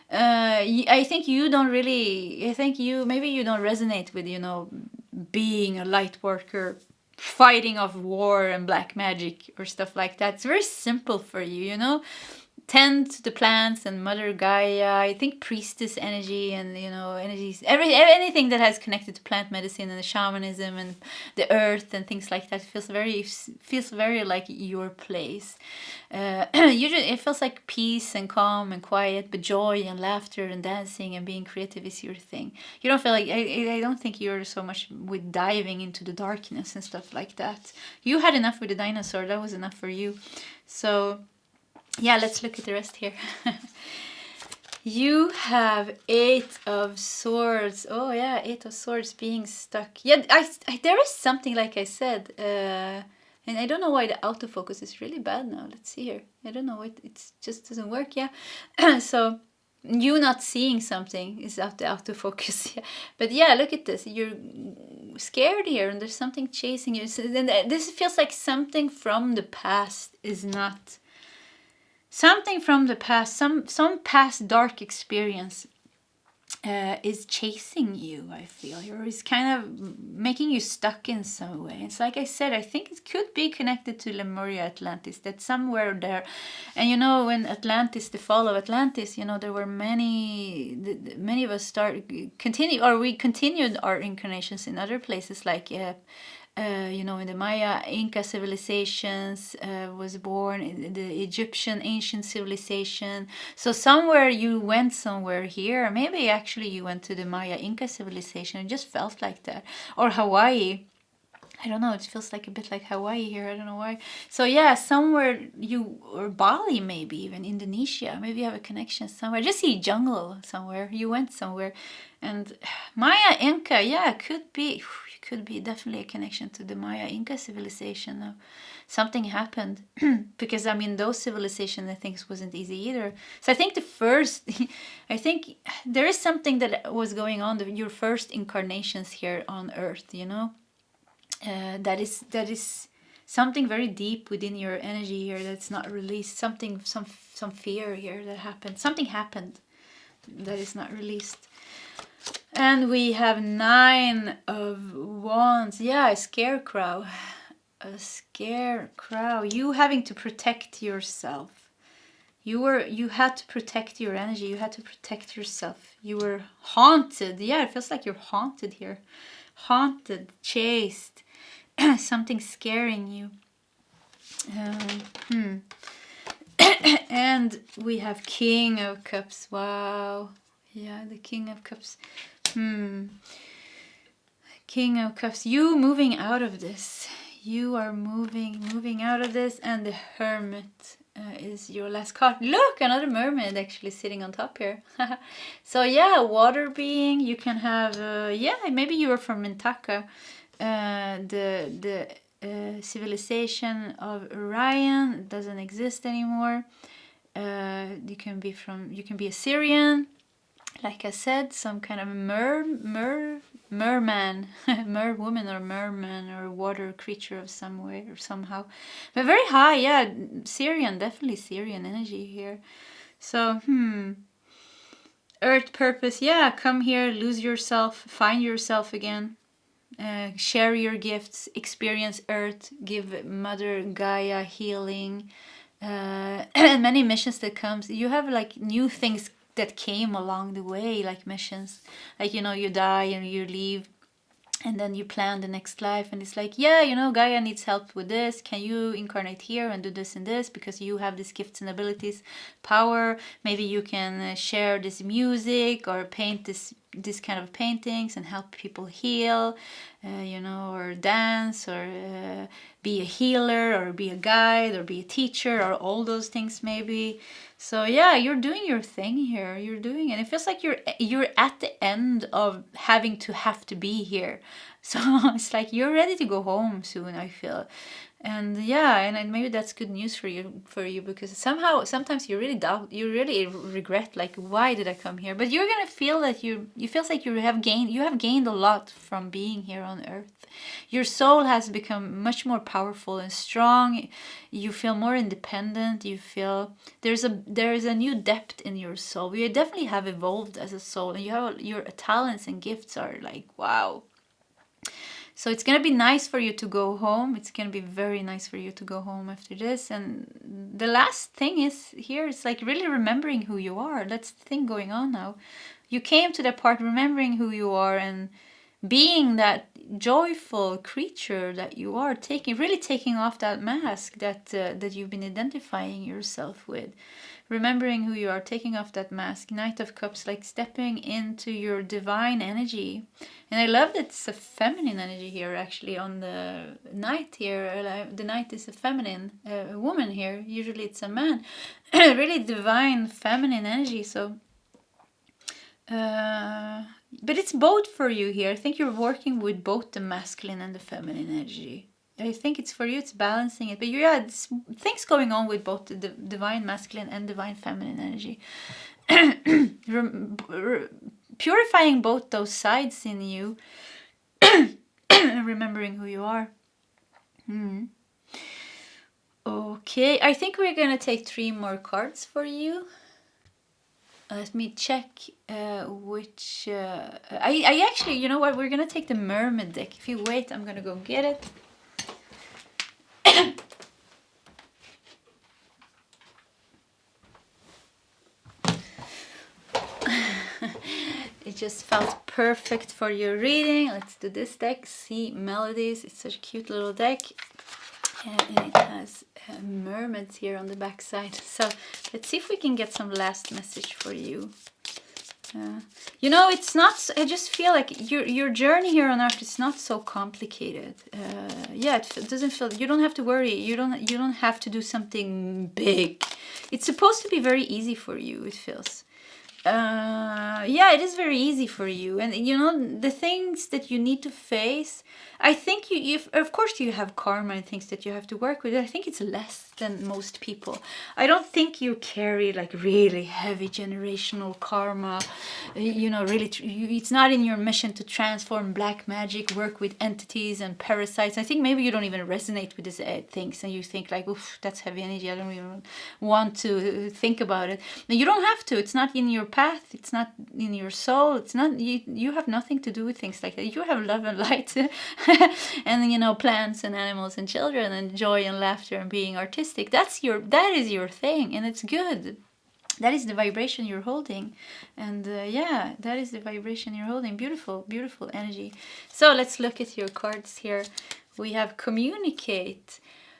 I think you don't really. I think maybe you don't resonate with, you know, being a light worker, fighting off war and black magic or stuff like that. It's very simple for you, you know. Tend to the plants and Mother Gaia. I think priestess energy and, you know, energies, anything that has connected to plant medicine and the shamanism and the earth and things like that feels very like your place. Usually it feels like peace and calm and quiet, but joy and laughter and dancing and being creative is your thing. You don't feel like, I don't think you're so much with diving into the darkness and stuff like that. You had enough with the dinosaur. That was enough for you. So yeah, let's look at the rest here. You have 8 of Swords. Oh yeah, 8 of Swords being stuck. Yeah, there is something, like I said, and I don't know why the autofocus is really bad now. Let's see here. I don't know, it just doesn't work. Yeah. So you not seeing something is out the autofocus. Yeah. But yeah, look at this. You're scared here, and there's something chasing you. So then this feels like something from the past is not. Something from the past, some past dark experience is chasing you, I feel, or is kind of making you stuck in some way. It's like I said, I think it could be connected to Lemuria, Atlantis, that somewhere there. And you know, when Atlantis, the fall of Atlantis, you know, there were many of us we continued our incarnations in other places, like you know, in the Maya, Inca civilizations was born, in the Egyptian ancient civilization. So somewhere you went somewhere here. Maybe actually you went to the Maya Inca civilization. It just felt like that. Or Hawaii. I don't know, it feels like a bit like Hawaii here. I don't know why. So yeah, somewhere or Bali maybe, even Indonesia. Maybe you have a connection somewhere. Just see jungle somewhere. You went somewhere. And Maya Inca, yeah, could be definitely a connection to the Maya Inca civilization. Something happened because I mean those civilizations I think wasn't easy either. So I think I think there is something that was going on. Your first incarnations here on Earth, you know. That is something very deep within your energy here that's not released. Some fear here that happened. Something happened that is not released. And we have 9 of Wands. Yeah, a scarecrow. A scarecrow. You having to protect yourself. You had to protect your energy. You had to protect yourself. You were haunted. Yeah, it feels like you're haunted here. Haunted, chased. Something scaring you. And we have King of Cups. Wow. Yeah, the King of Cups. King of Cups. You moving out of this. You are moving out of this. And the Hermit is your last card. Look, another mermaid actually sitting on top here. So yeah, water being. You can have, yeah, maybe you are from Mintaka. The civilization of Orion doesn't exist anymore. You can be Assyrian, like I said, some kind of merman, merwoman or merman or water creature of some way or somehow, but very high. Yeah, Syrian, definitely Syrian energy here. So Earth purpose. Yeah, come here, lose yourself, find yourself again. Share your gifts, experience Earth, give Mother Gaia healing, and many missions that comes. You have like new things that came along the way, like missions, like, you know, you die and you leave, and then you plan the next life, and it's like, yeah, you know, Gaia needs help with this. Can you incarnate here and do this and this because you have these gifts and abilities, power? Maybe you can share this music or paint this kind of paintings and help people heal, you know, or dance, or be a healer, or be a guide, or be a teacher, or all those things maybe. So yeah, you're doing your thing here. You're doing it. It feels like you're at the end of having to be here. So it's like you're ready to go home soon, I feel. And yeah, and maybe that's good news for you because sometimes you really doubt, you really regret, like, why did I come here? But you're gonna feel that you feels like you have gained a lot from being here on Earth. Your soul has become much more powerful and strong. You feel more independent. You feel there is a new depth in your soul. You definitely have evolved as a soul, and your talents and gifts are like, wow. So it's going to be nice for you to go home. It's going to be very nice for you to go home after this. And the last thing is here, it's like really remembering who you are. That's the thing going on now. You came to that part remembering who you are and being that joyful creature that you are, really taking off that mask that you've been identifying yourself with. Remembering who you are, taking off that mask. Knight of Cups, like stepping into your divine energy. And I love that it's a feminine energy here, actually, on the Knight here. The Knight is a feminine, a woman here. Usually it's a man. Really divine feminine energy. So, but it's both for you here. I think you're working with both the masculine and the feminine energy. I think it's for you, it's balancing it. But yeah, it's things going on with both the divine masculine and divine feminine energy. Purifying both those sides in you. And remembering who you are. Okay, I think we're going to take 3 more cards for you. Let me check which... I actually, you know what? We're going to take the Mermaid deck. If you wait, I'm going to go get it. It just felt perfect for your reading. Let's do this deck. See Melodies. It's such a cute little deck. And it has mermaids here on the back side. So let's see if we can get some last message for you. You know, it's not... I just feel like your journey here on Earth is not so complicated. Yeah, it doesn't feel... You don't have to worry. You don't have to do something big. It's supposed to be very easy for you, it feels. Yeah, it is very easy for you, and you know the things that you need to face. I think you of course you have karma and things that you have to work with. I think it's less than most people. I don't think you carry like really heavy generational karma. You know, really, it's not in your mission to transform black magic, work with entities and parasites. I think maybe you don't even resonate with these things, and you think like, oof, that's heavy energy. I don't even want to think about it. Now, you don't have to. It's not in your path. It's not in your soul. It's not you have nothing to do with things like that. You have love and light and you know, plants and animals and children and joy and laughter and being artistic. That is your thing, and it's good. That is the vibration you're holding, and yeah, that is the vibration you're holding. Beautiful, beautiful energy. So let's look at your cards here. We have communicate.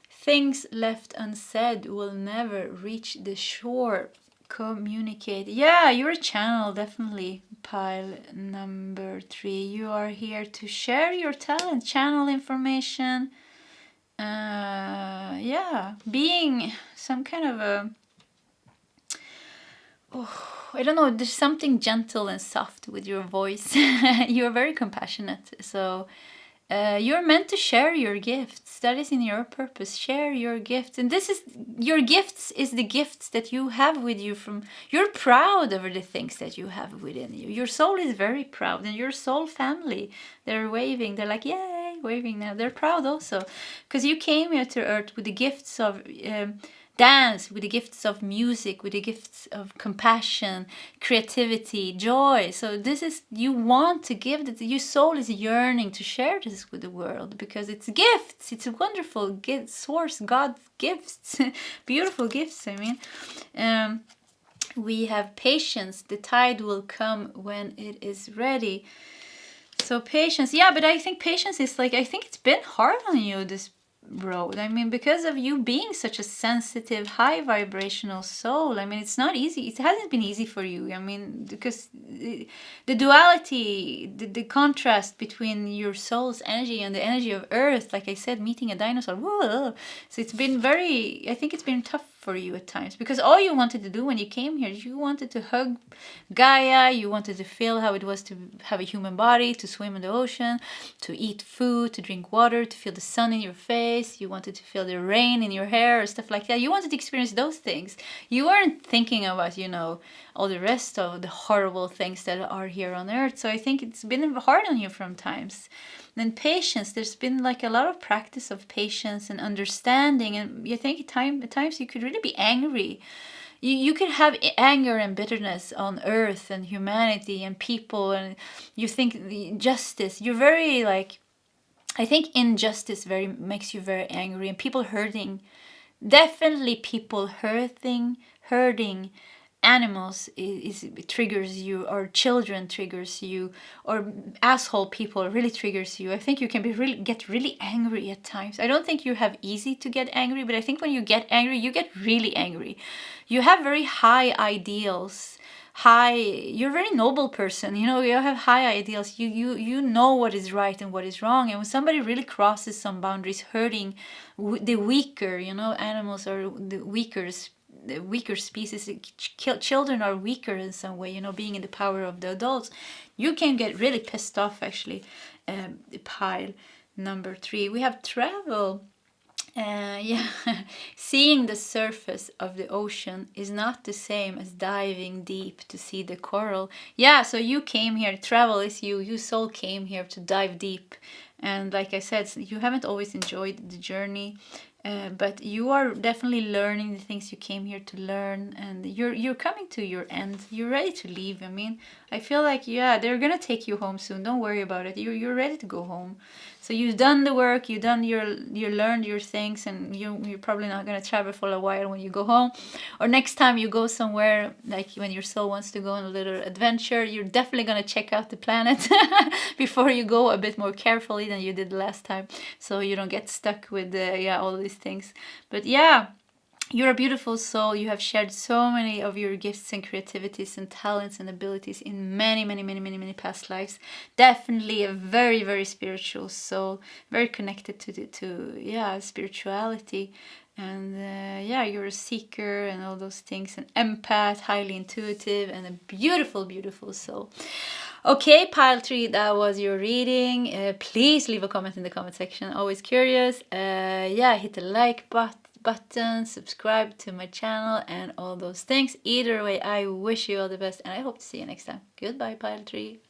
Things left unsaid will never reach the shore. Communicate. Yeah, you're a channel, definitely. Pile number 3. You are here to share your talent, channel information. Yeah, being some kind of a... Oh, I don't know, there's something gentle and soft with your voice. You're very compassionate, so you're meant to share your gifts. That is in your purpose. Share your gifts, and this is your gifts is the gifts that you have with you. From you're proud over the things that you have within you. Your soul is very proud, and your soul family, they're waving. They're like, yay, waving now. They're proud also, because you came here to Earth with the gifts of dance, with the gifts of music, with the gifts of compassion, creativity, joy. So this is, you want to give that. Your soul is yearning to share this with the world because it's gifts. It's a wonderful gift, source, God's gifts, beautiful gifts. I mean, we have patience. The tide will come when it is ready. So patience, yeah, but I think patience is like, I think it's been hard on you this road. I mean, because of you being such a sensitive, high vibrational soul. I mean, it's not easy. It hasn't been easy for you. I mean, because the duality, the contrast between your soul's energy and the energy of Earth, like I said, meeting a dinosaur. Whoa. So it's been very, I think it's been tough for you at times, because all you wanted to do when you came here, you wanted to hug Gaia, you wanted to feel how it was to have a human body, to swim in the ocean, to eat food, to drink water, to feel the sun in your face, you wanted to feel the rain in your hair or stuff like that. You wanted to experience those things. You weren't thinking about, you know, all the rest of the horrible things that are here on Earth. So I think it's been hard on you from times. And patience, there's been like a lot of practice of patience and understanding, and you think at times you could really be angry. You could have anger and bitterness on Earth and humanity and people, and you think the justice, you're very like, I think injustice very makes you very angry, and people hurting, definitely people hurting animals is triggers you, or children triggers you, or asshole people really triggers you. I think you can be get really angry at times. I don't think you have easy to get angry, but I think when you get angry, you get really angry. You have very high ideals. You're a very noble person, you know, you have high ideals. You know what is right and what is wrong, and when somebody really crosses some boundaries, hurting the weaker, you know, animals are the weaker species, children are weaker in some way, you know, being in the power of the adults, you can get really pissed off actually. Pile number 3, we have travel. Yeah, seeing the surface of the ocean is not the same as diving deep to see the coral. Yeah, so you came here, travel is you soul came here to dive deep. And like I said, you haven't always enjoyed the journey. but you are definitely learning the things you came here to learn, and you're coming to your end. You're ready to leave. I mean, I feel like they're gonna take you home soon. Don't worry about it. You're ready to go home. So you've done the work. You learned your things, and you're probably not gonna travel for a while when you go home, or next time you go somewhere, like when your soul wants to go on a little adventure. You're definitely gonna check out the planet before you go a bit more carefully than you did last time, so you don't get stuck with all these things. But you're a beautiful soul. You have shared so many of your gifts and creativities and talents and abilities in many, many, many, many, many past lives. Definitely a very, very spiritual soul, very connected to spirituality. And you're a seeker and all those things, an empath, highly intuitive, and a beautiful, beautiful soul. Okay, pile 3, that was your reading. Please leave a comment in the comment section. Always curious. Hit the like button, subscribe to my channel, and all those things. Either way, I wish you all the best, and I hope to see you next time. Goodbye, pile 3.